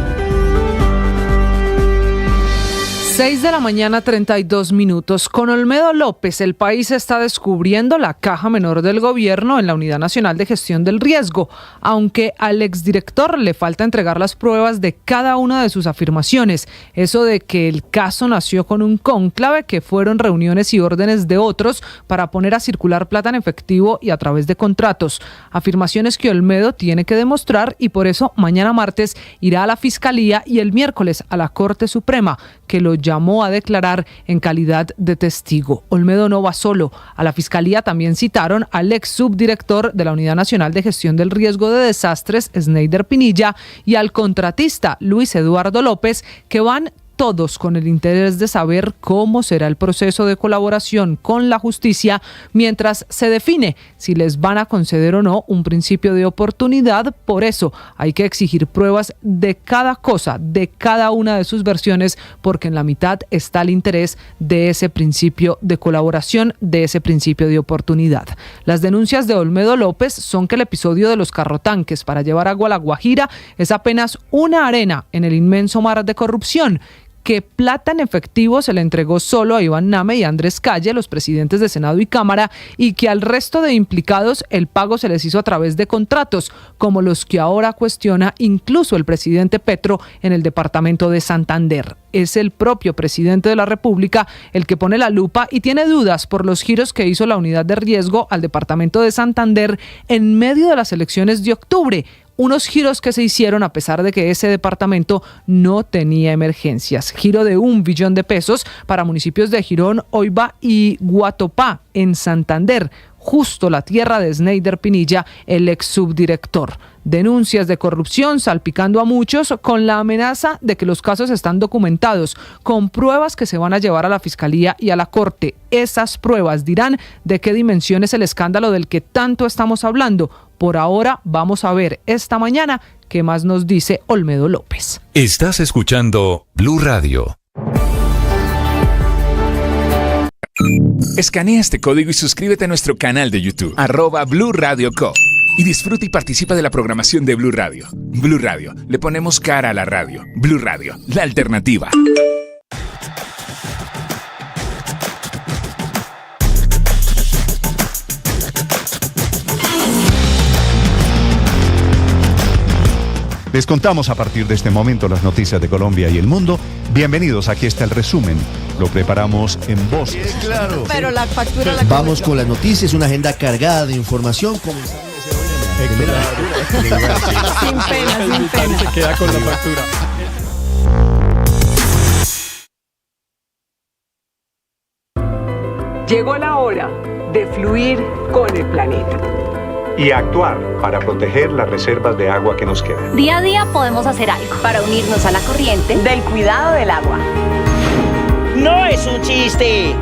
6:32 a.m. Con Olmedo López, el país está descubriendo la caja menor del gobierno en la Unidad Nacional de Gestión del Riesgo, aunque al exdirector le falta entregar las pruebas de cada una de sus afirmaciones. Eso de que el caso nació con un cónclave, que fueron reuniones y órdenes de otros para poner a circular plata en efectivo y a través de contratos. Afirmaciones que Olmedo tiene que demostrar, y por eso mañana martes irá a la Fiscalía y el miércoles a la Corte Suprema, que lo llamó a declarar en calidad de testigo. Olmedo no va solo. A la Fiscalía también citaron al ex subdirector de la Unidad Nacional de Gestión del Riesgo de Desastres, Sneider Pinilla, y al contratista Luis Eduardo López, que van todos con el interés de saber cómo será el proceso de colaboración con la justicia mientras se define si les van a conceder o no un principio de oportunidad. Por eso hay que exigir pruebas de cada cosa, de cada una de sus versiones, porque en la mitad está el interés de ese principio de colaboración, de ese principio de oportunidad. Las denuncias de Olmedo López son que el episodio de los carrotanques para llevar agua a La Guajira es apenas una arena en el inmenso mar de corrupción, que plata en efectivo se le entregó solo a Iván Name y Andrés Calle, los presidentes de Senado y Cámara, y que al resto de implicados el pago se les hizo a través de contratos, como los que ahora cuestiona incluso el presidente Petro en el departamento de Santander. Es el propio presidente de la República el que pone la lupa y tiene dudas por los giros que hizo la unidad de riesgo al departamento de Santander en medio de las elecciones de octubre. Unos giros que se hicieron a pesar de que ese departamento no tenía emergencias. Giro de 1 billón de pesos para municipios de Girón, Oiba y Guatopá en Santander, justo la tierra de Sneider Pinilla, el ex subdirector. Denuncias de corrupción salpicando a muchos, con la amenaza de que los casos están documentados, con pruebas que se van a llevar a la Fiscalía y a la Corte. Esas pruebas dirán de qué dimensión es el escándalo del que tanto estamos hablando. Por ahora vamos a ver esta mañana qué más nos dice Olmedo López. Estás escuchando Blue Radio. Escanea este código y suscríbete a nuestro canal de YouTube, @Blue Radio Co. Y disfruta y participa de la programación de Blue Radio. Blue Radio, le ponemos cara a la radio. Blue Radio, la alternativa. Les contamos a partir de este momento las noticias de Colombia y el mundo. Bienvenidos, aquí está el resumen. Lo preparamos en voz. Claro. Pero la factura la Vamos con las noticias, una agenda cargada de información. Sin pena, sin pena. Se queda con la factura. Llegó la hora de fluir con el planeta. Y actuar para proteger las reservas de agua que nos quedan. Día a día podemos hacer algo para unirnos a la corriente del cuidado del agua. No es un chiste.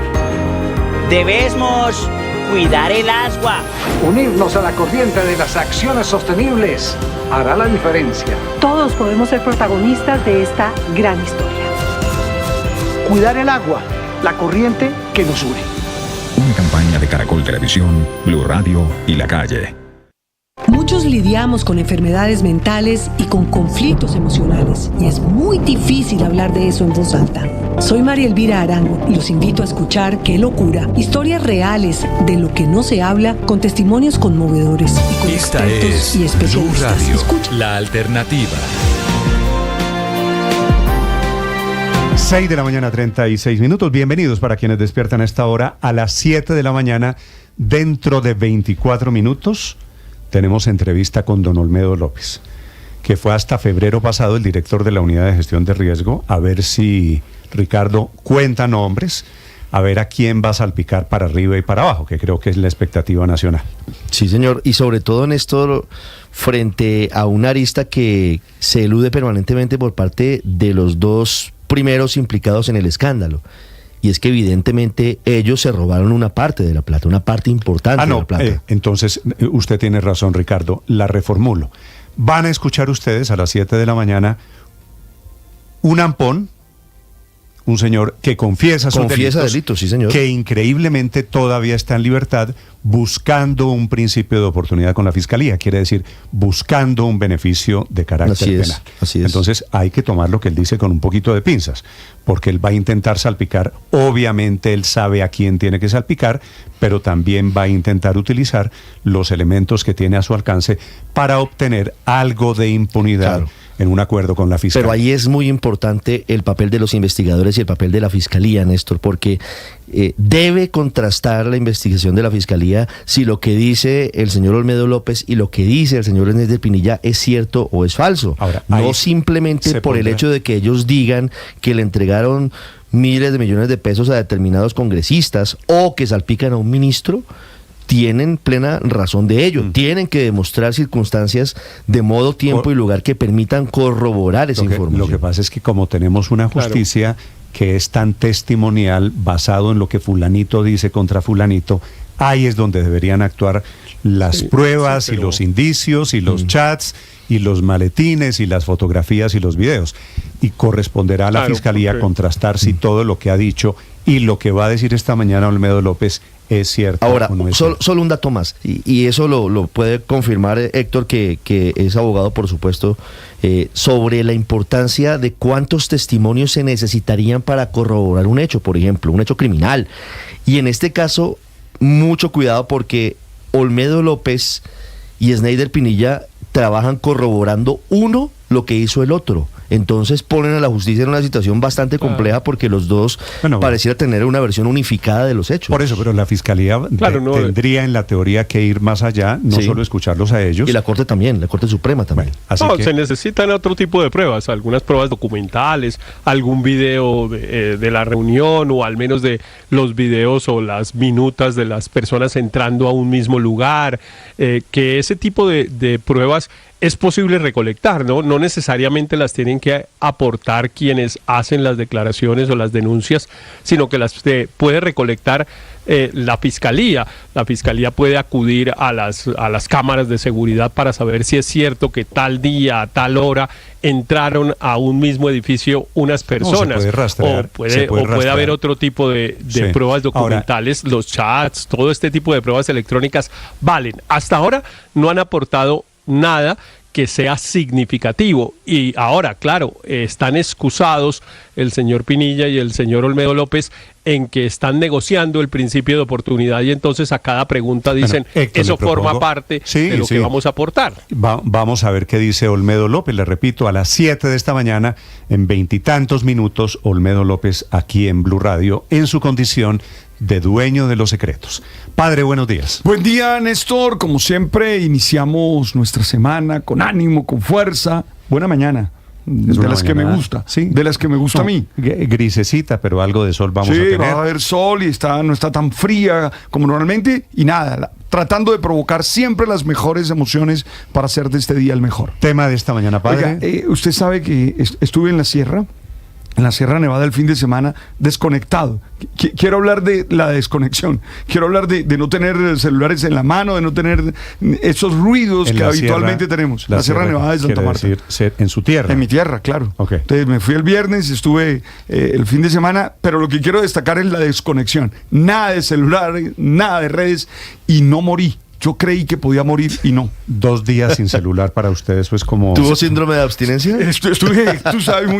Debemos cuidar el agua. Unirnos a la corriente de las acciones sostenibles hará la diferencia. Todos podemos ser protagonistas de esta gran historia. Cuidar el agua, la corriente que nos une. Una campaña de Caracol Televisión, Blue Radio y La Calle. Muchos lidiamos con enfermedades mentales y con conflictos emocionales, y es muy difícil hablar de eso en voz alta. Soy María Elvira Arango y los invito a escuchar Qué Locura, historias reales de lo que no se habla, con testimonios conmovedores y con Esta expertos es y especialistas. Blue Radio, Escucha. la alternativa. 6 de la mañana, 36 minutos. Bienvenidos para quienes despiertan a esta hora. A las 7 de la mañana, dentro de 24 minutos, tenemos entrevista con don Olmedo López, que fue hasta febrero pasado el director de la Unidad de Gestión de Riesgo. A ver si Ricardo cuenta nombres, a ver a quién va a salpicar para arriba y para abajo, que creo que es la expectativa nacional. Sí, señor, y sobre todo, Néstor, frente a una arista que se elude permanentemente por parte de los dos primeros implicados en el escándalo. Y es que evidentemente ellos se robaron una parte de la plata, una parte importante de la plata. Entonces, usted tiene razón, Ricardo, la reformulo. Van a escuchar ustedes a las 7 de la mañana un ampón, un señor que confiesa sus delitos, sí, señor, que increíblemente todavía está en libertad, buscando un principio de oportunidad con la Fiscalía, quiere decir, buscando un beneficio de carácter penal. Así es. Entonces hay que tomar lo que él dice con un poquito de pinzas, porque él va a intentar salpicar, obviamente él sabe a quién tiene que salpicar, pero también va a intentar utilizar los elementos que tiene a su alcance para obtener algo de impunidad. Claro. En un acuerdo con la Fiscalía. Pero ahí es muy importante el papel de los investigadores y el papel de la Fiscalía, Néstor, porque debe contrastar la investigación de la Fiscalía si lo que dice el señor Olmedo López y lo que dice el señor Néstor Pinilla es cierto o es falso. Ahora, no simplemente por el hecho de que ellos digan que le entregaron miles de millones de pesos a determinados congresistas o que salpican a un ministro. Tienen plena razón de ello. Tienen que demostrar circunstancias de modo, tiempo y lugar que permitan corroborar esa información. Lo que pasa es que como tenemos una justicia que es tan testimonial, basado en lo que fulanito dice contra fulanito, ahí es donde deberían actuar las pruebas y los indicios y los chats y los maletines y las fotografías y los videos. Y corresponderá a la Fiscalía contrastar si todo lo que ha dicho y lo que va a decir esta mañana Olmedo López es cierto. Ahora, o no es solo un dato más, y eso lo puede confirmar Héctor, que es abogado, por supuesto, sobre la importancia de cuántos testimonios se necesitarían para corroborar un hecho, por ejemplo, un hecho criminal. Y en este caso, mucho cuidado, porque Olmedo López y Néstor Pinilla trabajan corroborando uno lo que hizo el otro. Entonces ponen a la justicia en una situación bastante compleja porque los dos pareciera tener una versión unificada de los hechos. Por eso, pero la Fiscalía tendría en la teoría que ir más allá, no solo escucharlos a ellos. Y la Corte también, la Corte Suprema también. Se necesitan otro tipo de pruebas, algunas pruebas documentales, algún video de la reunión o al menos de los videos o las minutas de las personas entrando a un mismo lugar, que ese tipo de pruebas es posible recolectar, ¿no? No necesariamente las tienen que aportar quienes hacen las declaraciones o las denuncias, sino que las puede recolectar la Fiscalía. La Fiscalía puede acudir a las cámaras de seguridad para saber si es cierto que tal día, a tal hora, entraron a un mismo edificio unas personas. O puede haber otro tipo de pruebas documentales. Ahora, los chats, todo este tipo de pruebas electrónicas valen. Hasta ahora no han aportado nada que sea significativo. Y ahora, claro, están excusados el señor Pinilla y el señor Olmedo López en que están negociando el principio de oportunidad y entonces a cada pregunta dicen, Héctor, eso forma parte de lo que vamos a aportar. Vamos a ver qué dice Olmedo López. Le repito, a las 7 de esta mañana, en 20 y tantos minutos, Olmedo López aquí en Blue Radio, en su condición de dueño de los secretos. Padre, buenos días. Buen día, Néstor. Como siempre, iniciamos nuestra semana con ánimo, con fuerza. Buena mañana. De las que me gusta, de las que me gusta a mí. Grisecita, pero algo de sol vamos a tener. Sí, va a haber sol y no está tan fría como normalmente. Y nada, tratando de provocar siempre las mejores emociones para hacer de este día el mejor. Tema de esta mañana, padre. Oiga, usted sabe que estuve en la Sierra Nevada el fin de semana, desconectado. Quiero hablar de la desconexión. Quiero hablar de no tener celulares en la mano, de no tener esos ruidos que habitualmente tenemos. La Sierra Nevada de Santa Marta. En su tierra. En mi tierra, claro. Okay. Entonces me fui el viernes, estuve el fin de semana, pero lo que quiero destacar es la desconexión. Nada de celular, nada de redes, y no morí. Yo creí que podía morir y no. 2 días sin celular para ustedes, pues como... ¿Tuvo síndrome de abstinencia? Estuve, tú sabes,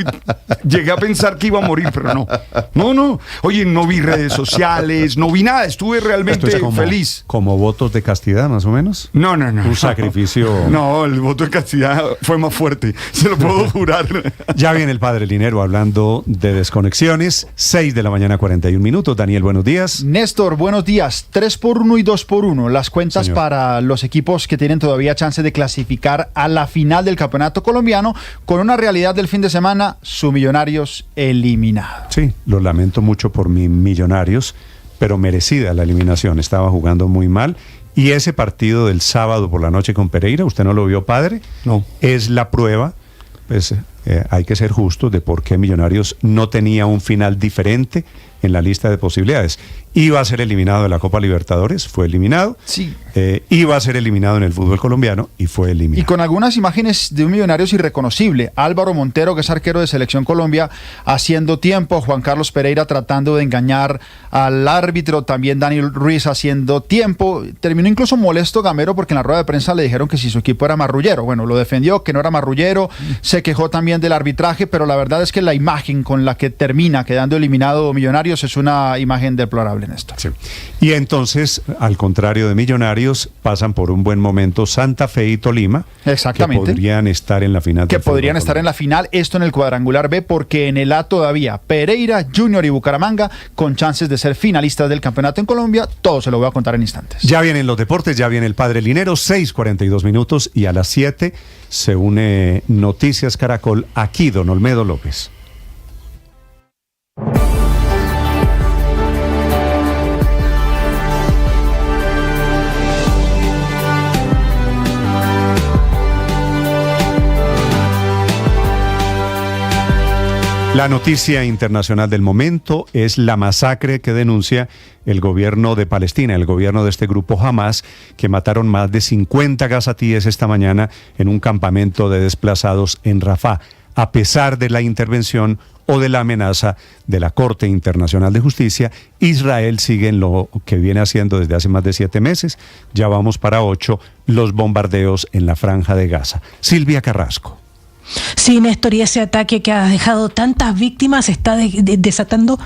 llegué a pensar que iba a morir, pero no. No. Oye, no vi redes sociales, no vi nada. Estuve realmente feliz. ¿Como votos de castidad, más o menos? No. Un sacrificio... No, el voto de castidad fue más fuerte. Se lo puedo jurar. Ya viene el padre Linero hablando de desconexiones. 6 de la mañana, 41 minutos. Daniel, buenos días. Néstor, buenos días. 3x1 y 2x1. Las cuentas para los equipos que tienen todavía chance de clasificar a la final del campeonato colombiano, con una realidad del fin de semana: su Millonarios eliminado. Sí, lo lamento mucho por mi Millonarios, pero merecida la eliminación. Estaba jugando muy mal. Y ese partido del sábado por la noche con Pereira, ¿usted no lo vio, padre? No. Es la prueba, pues hay que ser justos, de por qué Millonarios no tenía un final diferente en la lista de posibilidades. Iba a ser eliminado de la Copa Libertadores, fue eliminado. Sí. Iba a ser eliminado en el fútbol colombiano y fue eliminado. Y con algunas imágenes de un Millonarios irreconocible. Álvaro Montero, que es arquero de Selección Colombia, haciendo tiempo. Juan Carlos Pereira tratando de engañar al árbitro. También Daniel Ruiz haciendo tiempo. Terminó incluso molesto Gamero, porque en la rueda de prensa le dijeron que si su equipo era marrullero. Bueno, lo defendió, que no era marrullero. Se quejó también del arbitraje, pero la verdad es que la imagen con la que termina quedando eliminado Millonarios es una imagen deplorable, Néstor. Sí. Y entonces, al contrario de Millonarios, pasan por un buen momento Santa Fe y Tolima. Exactamente. Que podrían estar en la final. Que podrían estar en la final, esto en el cuadrangular B, porque en el A todavía Pereira, Junior y Bucaramanga con chances de ser finalistas del campeonato en Colombia. Todo se lo voy a contar en instantes. Ya vienen los deportes, ya viene el padre Linero, 6:42 minutos, y a las 7 se une Noticias Caracol. Aquí don Olmedo López. La noticia internacional del momento es la masacre que denuncia el gobierno de Palestina, el gobierno de este grupo Hamas, que mataron más de 50 gazatíes esta mañana en un campamento de desplazados en Rafah, a pesar de la intervención o de la amenaza de la Corte Internacional de Justicia. Israel sigue en lo que viene haciendo desde hace más de 7 meses, ya vamos para 8, los bombardeos en la Franja de Gaza. Silvia Carrasco. Sí, Néstor, y ese ataque que ha dejado tantas víctimas está desatando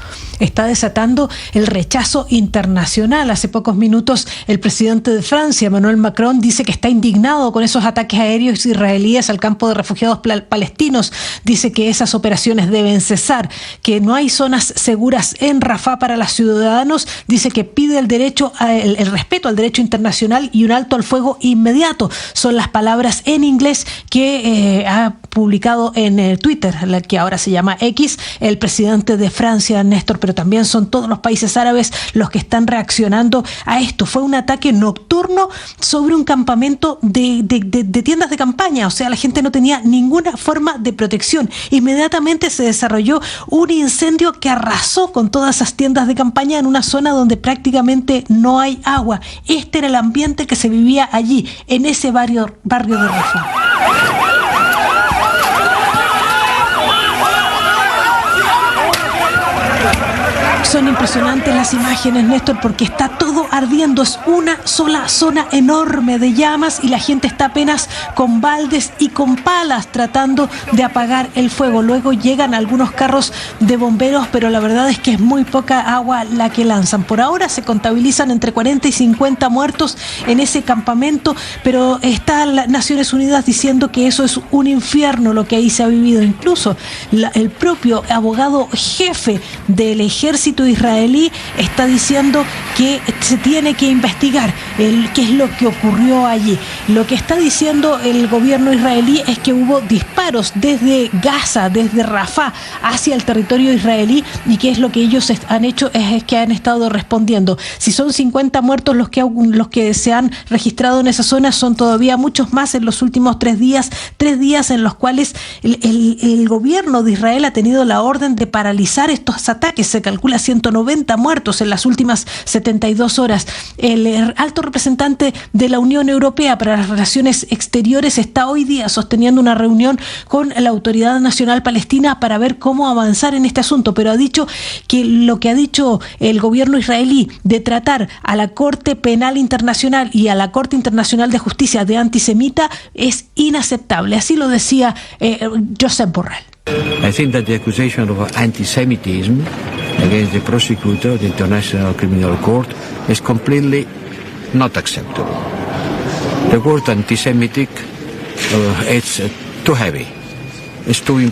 el rechazo internacional. Hace pocos minutos el presidente de Francia, Emmanuel Macron, dice que está indignado con esos ataques aéreos israelíes al campo de refugiados palestinos. Dice que esas operaciones deben cesar, que no hay zonas seguras en Rafah para los ciudadanos. Dice que pide el respeto al derecho internacional y un alto al fuego inmediato. Son las palabras en inglés que ha publicado en Twitter, la que ahora se llama X, el presidente de Francia, Néstor, pero también son todos los países árabes los que están reaccionando a esto. Fue un ataque nocturno sobre un campamento de tiendas de campaña, o sea, la gente no tenía ninguna forma de protección. Inmediatamente se desarrolló un incendio que arrasó con todas esas tiendas de campaña en una zona donde prácticamente no hay agua. Este era el ambiente que se vivía allí, en ese barrio de Rafah. Son impresionantes las imágenes, Néstor, porque está todo todo ardiendo. Es una sola zona enorme de llamas y la gente está apenas con baldes y con palas tratando de apagar el fuego. Luego llegan algunos carros de bomberos, pero la verdad es que es muy poca agua la que lanzan. Por ahora se contabilizan entre 40 y 50 muertos en ese campamento, pero está las Naciones Unidas diciendo que eso es un infierno lo que ahí se ha vivido. Incluso el propio abogado jefe del ejército israelí está diciendo que se tiene que investigar qué es lo que ocurrió allí. Lo que está diciendo el gobierno israelí es que hubo disparos desde Gaza, desde Rafah, hacia el territorio israelí, y que es lo que ellos han hecho es que han estado respondiendo. Si son 50 muertos los que se han registrado en esa zona, son todavía muchos más en los últimos 3 días en los cuales el gobierno de Israel ha tenido la orden de paralizar estos ataques. Se calcula 190 muertos en las últimas 72 horas. El alto representante de la Unión Europea para las Relaciones Exteriores está hoy día sosteniendo una reunión con la Autoridad Nacional Palestina para ver cómo avanzar en este asunto, pero ha dicho que lo que ha dicho el gobierno israelí de tratar a la Corte Penal Internacional y a la Corte Internacional de Justicia de antisemita es inaceptable. Así lo decía Josep Borrell. I think that the accusation of anti-Semitism against the prosecutor of the International Criminal Court is completely not acceptable. The word anti-Semitic, it's too heavy.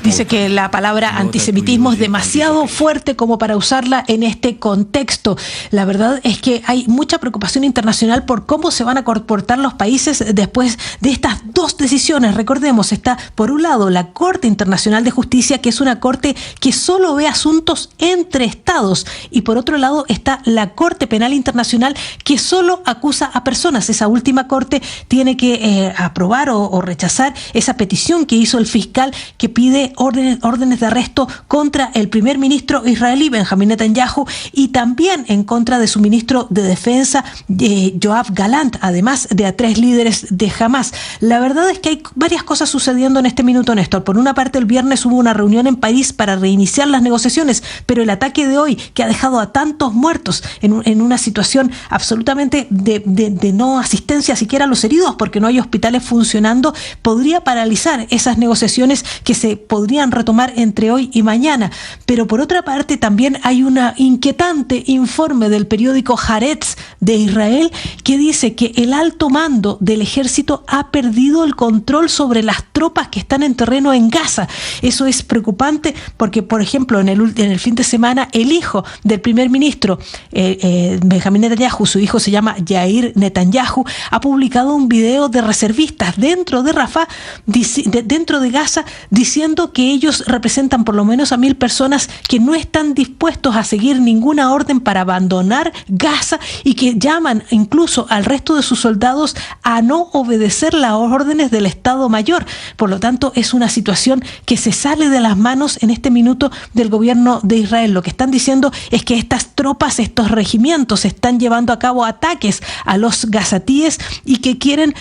Dice que la palabra antisemitismo es demasiado fuerte como para usarla en este contexto. La verdad es que hay mucha preocupación internacional por cómo se van a comportar los países después de estas dos decisiones. Recordemos, está por un lado la Corte Internacional de Justicia, que es una corte que solo ve asuntos entre estados, y por otro lado está la Corte Penal Internacional, que solo acusa a personas. Esa última corte tiene que aprobar o rechazar esa petición que hizo el fiscal, que pide órdenes de arresto contra el primer ministro israelí Benjamín Netanyahu y también en contra de su ministro de Defensa Yoav Gallant, además de a 3 líderes de Hamas. La verdad es que hay varias cosas sucediendo en este minuto, Néstor. Por una parte, el viernes hubo una reunión en París para reiniciar las negociaciones, pero el ataque de hoy, que ha dejado a tantos muertos en una situación absolutamente de no asistencia siquiera a los heridos, porque no hay hospitales funcionando, podría paralizar esas negociaciones que se podrían retomar entre hoy y mañana. Pero por otra parte también hay un inquietante informe del periódico Haaretz de Israel que dice que el alto mando del ejército ha perdido el control sobre las tropas que están en terreno en Gaza. Eso es preocupante porque, por ejemplo, en el fin de semana, el hijo del primer ministro Benjamín Netanyahu, su hijo se llama Yair Netanyahu, ha publicado un video de reservistas dentro de Rafah, dentro de Gaza, diciendo que ellos representan por lo menos a 1.000 personas que no están dispuestos a seguir ninguna orden para abandonar Gaza y que llaman incluso al resto de sus soldados a no obedecer las órdenes del Estado Mayor. Por lo tanto, es una situación que se sale de las manos en este minuto del gobierno de Israel. Lo que están diciendo es que estas tropas, estos regimientos, están llevando a cabo ataques a los gazatíes y que quieren,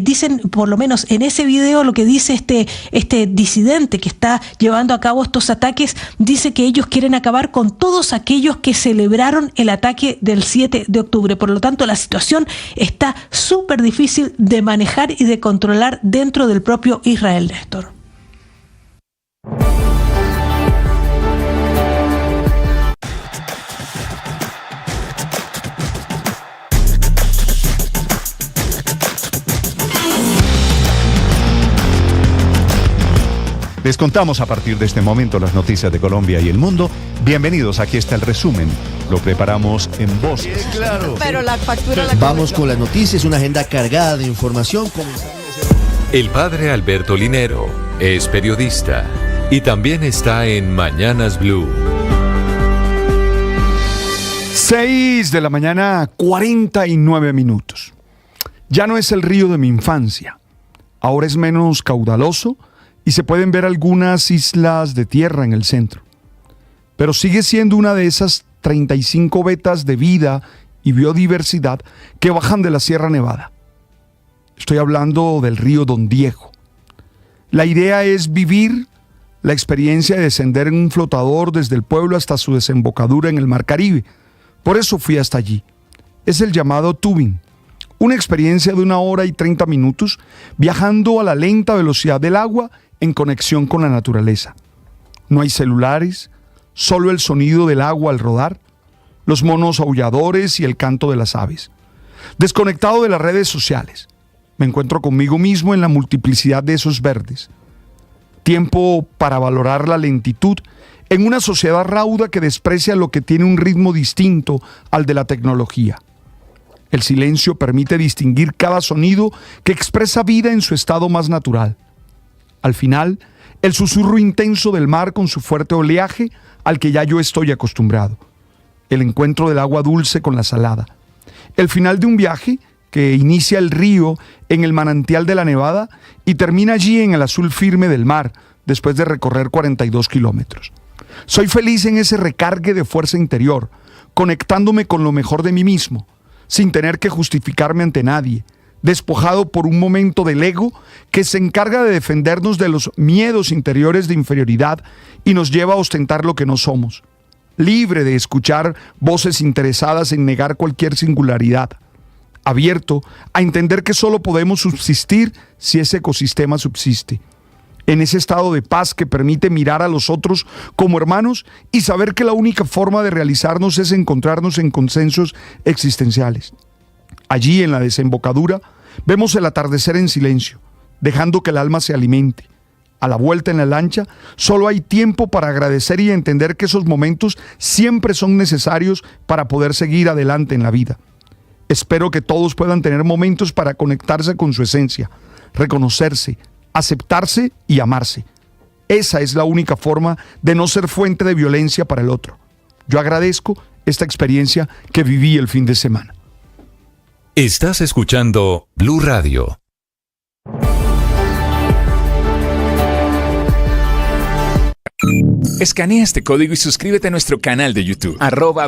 dicen, por lo menos en ese video, lo que dice este disidente que está llevando a cabo estos ataques, dice que ellos quieren acabar con todos aquellos que celebraron el ataque del 7 de octubre. Por lo tanto, la situación está súper difícil de manejar y de controlar dentro del propio Israel, Néstor. Les contamos a partir de este momento las noticias de Colombia y el mundo. Bienvenidos, aquí está el resumen. Lo preparamos en voz. Claro. Pero la factura la Vamos con las noticias, una agenda cargada de información. El padre Alberto Linero es periodista y también está en Mañanas Blue. 6 de la mañana, 49 minutos. Ya no es el río de mi infancia. Ahora es menos caudaloso y se pueden ver algunas islas de tierra en el centro. Pero sigue siendo una de esas 35 vetas de vida y biodiversidad que bajan de la Sierra Nevada. Estoy hablando del río Don Diego. La idea es vivir la experiencia de descender en un flotador desde el pueblo hasta su desembocadura en el Mar Caribe. Por eso fui hasta allí. es el llamado tubing, una experiencia de 1 hora y 30 minutos viajando a la lenta velocidad del agua en conexión con la naturaleza. No hay celulares, solo el sonido del agua al rodar, los monos aulladores y el canto de las aves. Desconectado de las redes sociales, me encuentro conmigo mismo en la multiplicidad de esos verdes. Tiempo para valorar la lentitud en una sociedad rauda que desprecia lo que tiene un ritmo distinto al de la tecnología. El silencio permite distinguir cada sonido que expresa vida en su estado más natural. Al final, el susurro intenso del mar con su fuerte oleaje al que ya yo estoy acostumbrado. El encuentro del agua dulce con la salada. El final de un viaje que inicia el río en el manantial de la Nevada y termina allí en el azul firme del mar después de recorrer 42 kilómetros. Soy feliz en ese recargue de fuerza interior, conectándome con lo mejor de mí mismo, sin tener que justificarme ante nadie, despojado por un momento del ego que se encarga de defendernos de los miedos interiores de inferioridad y nos lleva a ostentar lo que no somos, libre de escuchar voces interesadas en negar cualquier singularidad, abierto a entender que solo podemos subsistir si ese ecosistema subsiste, en ese estado de paz que permite mirar a los otros como hermanos y saber que la única forma de realizarnos es encontrarnos en consensos existenciales. Allí, en la desembocadura, vemos el atardecer en silencio, dejando que el alma se alimente. A la vuelta en la lancha, solo hay tiempo para agradecer y entender que esos momentos siempre son necesarios para poder seguir adelante en la vida. Espero que todos puedan tener momentos para conectarse con su esencia, reconocerse, aceptarse y amarse. Esa es la única forma de no ser fuente de violencia para el otro. Yo agradezco esta experiencia que viví el fin de semana. Estás escuchando Blue Radio. Escanea este código y suscríbete a nuestro canal de YouTube,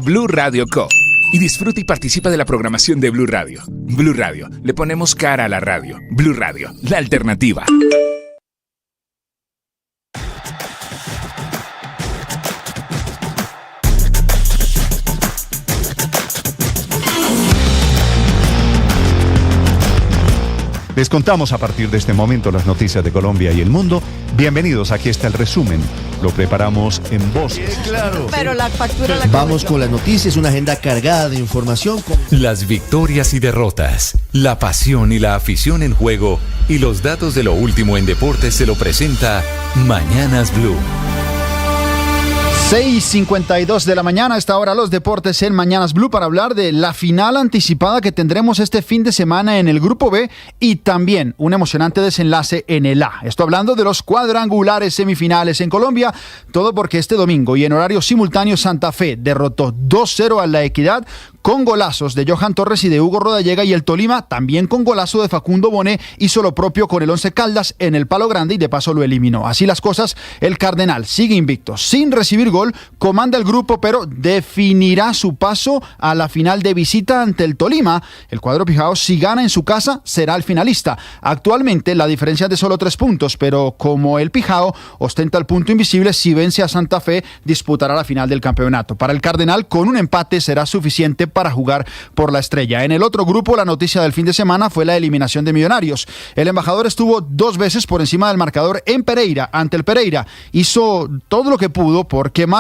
@Blue Radio Co. Y disfruta y participa de la programación de Blue Radio. Blue Radio, le ponemos cara a la radio. Blue Radio, la alternativa. Les contamos a partir de este momento las noticias de Colombia y el mundo. Bienvenidos, aquí está el resumen. Lo preparamos en voces. Claro. Pero la factura la Vamos con las noticias, una agenda cargada de información. Las victorias y derrotas, la pasión y la afición en juego y los datos de lo último en deportes se lo presenta Mañanas Blue. 6:52 de la mañana, a esta hora los deportes en Mañanas Blue para hablar de la final anticipada que tendremos este fin de semana en el Grupo B y también un emocionante desenlace en el A. Estoy hablando de los cuadrangulares semifinales en Colombia, todo porque este domingo y en horario simultáneo Santa Fe derrotó 2-0 a La Equidad con golazos de Johan Torres y de Hugo Rodallega, y el Tolima, también con golazo de Facundo Bonet, hizo lo propio con el Once Caldas en el palo grande y de paso lo eliminó. Así las cosas, el Cardenal sigue invicto, sin recibir gol, comanda el grupo, pero definirá su paso a la final de visita ante el Tolima. El cuadro pijao, si gana en su casa, será el finalista. Actualmente la diferencia es de solo 3 puntos, pero como el Pijao ostenta el punto invisible, si vence a Santa Fe, disputará la final del campeonato. Para el Cardenal, con un empate será suficiente para jugar por la estrella. En el otro grupo, la noticia del fin de semana fue la eliminación de Millonarios. El embajador estuvo 2 veces por encima del marcador en Pereira, ante el Pereira. Hizo todo lo que pudo por quemar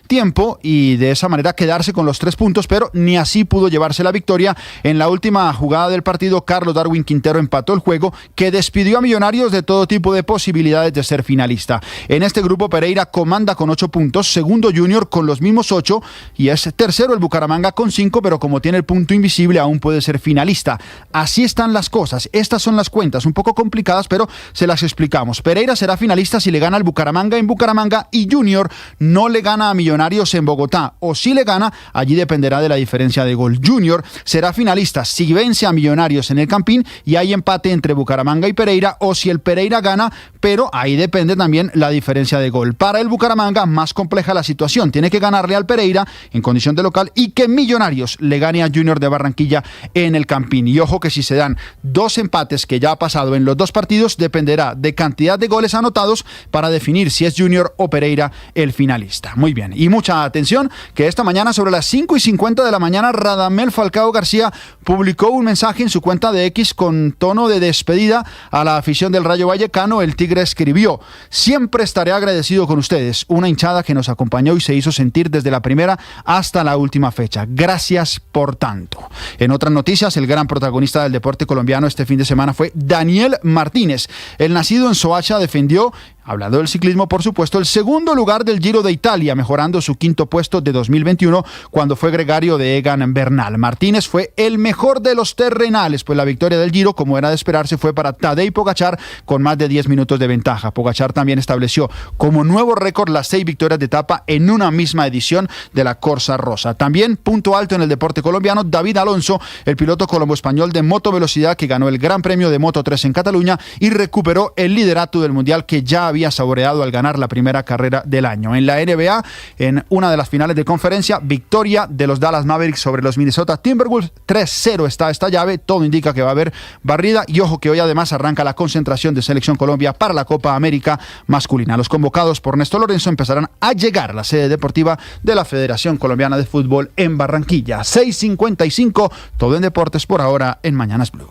tiempo y de esa manera quedarse con los 3 puntos, pero ni así pudo llevarse la victoria. En la última jugada del partido, Carlos Darwin Quintero empató el juego, que despidió a Millonarios de todo tipo de posibilidades de ser finalista. En este grupo, Pereira comanda con 8 puntos, segundo Junior con los mismos 8 y es tercero el Bucaramanga con 5, pero como tiene el punto invisible aún puede ser finalista. Así están las cosas. Estas son las cuentas, un poco complicadas, pero se las explicamos. Pereira será finalista si le gana al Bucaramanga en Bucaramanga y Junior no le gana a Millonarios en Bogotá, o si le gana, allí dependerá de la diferencia de gol. Junior será finalista si vence a Millonarios en el Campín y hay empate entre Bucaramanga y Pereira, o si el Pereira gana, pero ahí depende también la diferencia de gol. Para el Bucaramanga, más compleja la situación. Tiene que ganarle al Pereira en condición de local y que Millonarios le gane a Junior de Barranquilla en el Campín. Y ojo que si se dan 2 empates, que ya ha pasado en los 2 partidos, dependerá de cantidad de goles anotados para definir si es Junior o Pereira el finalista. Muy bien, y mucha atención que esta mañana sobre las 5:50 de la mañana Radamel Falcao García publicó un mensaje en su cuenta de X con tono de despedida a la afición del Rayo Vallecano. El Tigre escribió: siempre estaré agradecido con ustedes, una hinchada que nos acompañó y se hizo sentir desde la primera hasta la última fecha. Gracias por tanto. En otras noticias, el gran protagonista del deporte colombiano este fin de semana fue Daniel Martínez. El nacido en Soacha defendió, hablando del ciclismo, por supuesto, el segundo lugar del Giro de Italia, mejorando su 5º puesto de 2021 cuando fue gregario de Egan Bernal. Martínez fue el mejor de los terrenales, pues la victoria del Giro, como era de esperarse, fue para Tadej Pogačar con más de 10 minutos de ventaja. Pogačar también estableció como nuevo récord las 6 victorias de etapa en una misma edición de la Corsa Rosa. También punto alto en el deporte colombiano, David Alonso, el piloto colombo-español de motovelocidad que ganó el Gran Premio de Moto3 en Cataluña y recuperó el liderato del mundial que ya había saboreado al ganar la primera carrera del año. En la NBA, en una de las finales de conferencia, victoria de los Dallas Mavericks sobre los Minnesota Timberwolves. 3-0 está esta llave, todo indica que va a haber barrida y ojo que hoy además arranca la concentración de Selección Colombia para la Copa América masculina. Los convocados por Néstor Lorenzo empezarán a llegar a la sede deportiva de la Federación Colombiana de Fútbol en Barranquilla. 6:55, todo en deportes por ahora en Mañanas Blue.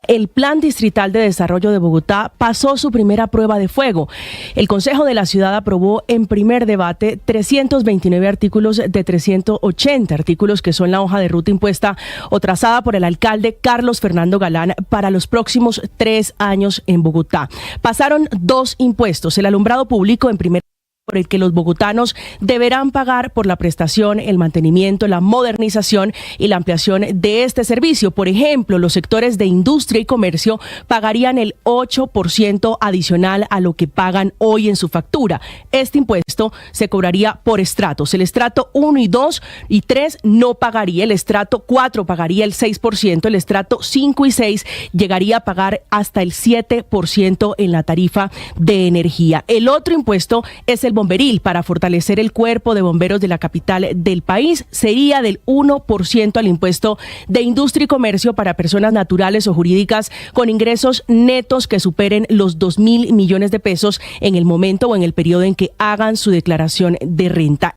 El Plan Distrital de Desarrollo de Bogotá pasó su primera prueba de fuego. El Consejo de la Ciudad aprobó en primer debate 329 artículos de 380 artículos que son la hoja de ruta impuesta o trazada por el alcalde Carlos Fernando Galán para los próximos 3 años en Bogotá. Pasaron 2 impuestos: el alumbrado público en primer por el que los bogotanos deberán pagar por la prestación, el mantenimiento, la modernización y la ampliación de este servicio. Por ejemplo, los sectores de industria y comercio pagarían el 8% adicional a lo que pagan hoy en su factura. Este impuesto se cobraría por estratos. El estrato 1 y 2 y 3 no pagaría. El estrato 4 pagaría el 6%. El estrato 5 y 6 llegaría a pagar hasta el 7% en la tarifa de energía. El otro impuesto es el bomberil. Para fortalecer el cuerpo de bomberos de la capital del país, sería del 1% al impuesto de industria y comercio para personas naturales o jurídicas con ingresos netos que superen los 2.000 millones de pesos en el momento o en el periodo en que hagan su declaración de renta.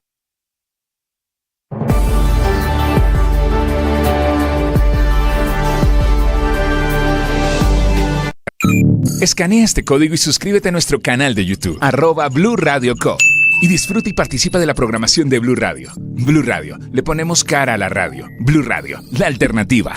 Escanea este código y suscríbete a nuestro canal de YouTube, @Blue Radio Co. Y disfruta y participa de la programación de Blue Radio. Blue Radio, le ponemos cara a la radio. Blue Radio, la alternativa.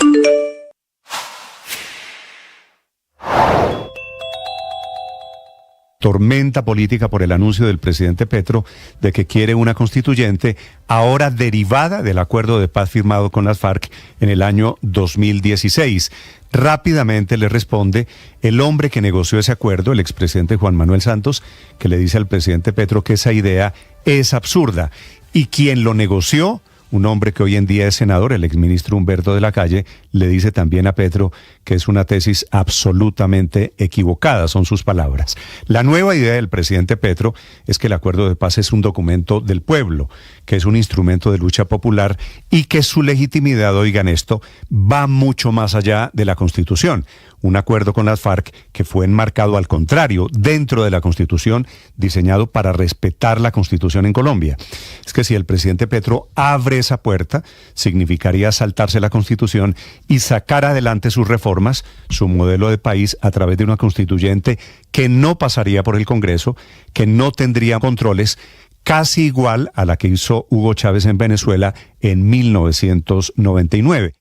Tormenta política por el anuncio del presidente Petro de que quiere una constituyente ahora derivada del acuerdo de paz firmado con las FARC en el año 2016. Rápidamente le responde el hombre que negoció ese acuerdo, el expresidente Juan Manuel Santos, que le dice al presidente Petro que esa idea es absurda. Y quien lo negoció, un hombre que hoy en día es senador, el exministro Humberto de la Calle, le dice también a Petro que es una tesis absolutamente equivocada, son sus palabras. La nueva idea del presidente Petro es que el acuerdo de paz es un documento del pueblo, que es un instrumento de lucha popular y que su legitimidad, oigan esto, va mucho más allá de la Constitución. Un acuerdo con las FARC que fue enmarcado al contrario, dentro de la Constitución, diseñado para respetar la Constitución en Colombia. Es que si el presidente Petro abre esa puerta, significaría saltarse la Constitución y sacar adelante sus reformas, su modelo de país a través de una constituyente que no pasaría por el Congreso, que no tendría controles, casi igual a la que hizo Hugo Chávez en Venezuela en 1999.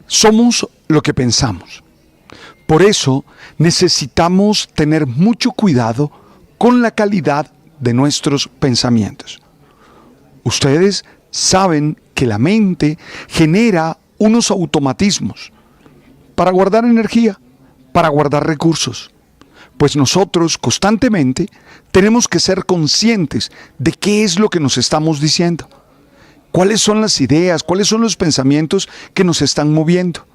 Somos lo que pensamos. Por eso necesitamos tener mucho cuidado con la calidad de nuestros pensamientos. Ustedes saben que que la mente genera unos automatismos para guardar energía, para guardar recursos. Pues nosotros constantemente tenemos que ser conscientes de qué es lo que nos estamos diciendo, cuáles son las ideas, cuáles son los pensamientos que nos están moviendo.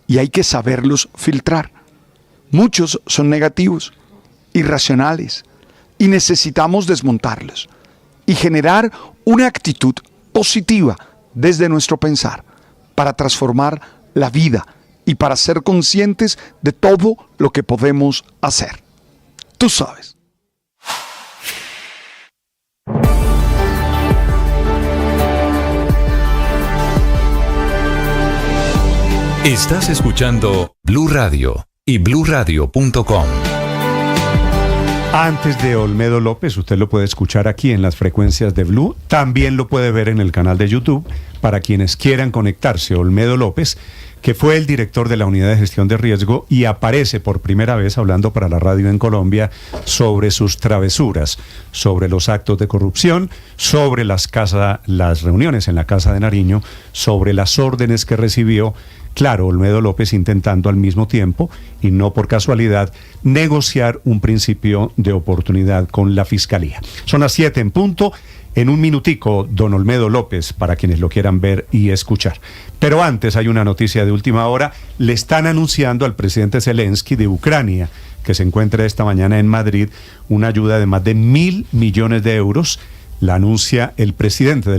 Y hay que saberlos filtrar. Muchos son negativos, irracionales, y necesitamos desmontarlos y generar una actitud positiva desde nuestro pensar para transformar la vida y para ser conscientes de todo lo que podemos hacer. Tú sabes. Estás escuchando Blue Radio y bluradio.com. Antes de Olmedo López, usted lo puede escuchar aquí en las frecuencias de Blue. También lo puede ver en el canal de YouTube para quienes quieran conectarse. Olmedo López, que fue el director de la Unidad de Gestión de Riesgo y aparece por primera vez hablando para la radio en Colombia sobre sus travesuras, sobre los actos de corrupción, sobre las reuniones en la Casa de Nariño, sobre las órdenes que recibió. Claro, Olmedo López intentando al mismo tiempo, y no por casualidad, negociar un principio de oportunidad con la Fiscalía. Son las 7 en punto. En un minutico, don Olmedo López, para quienes lo quieran ver y escuchar. Pero antes hay una noticia de última hora. Le están anunciando al presidente Zelensky de Ucrania, que se encuentra esta mañana en Madrid, una ayuda de más de 1.000 millones de euros. La anuncia el presidente del gobierno.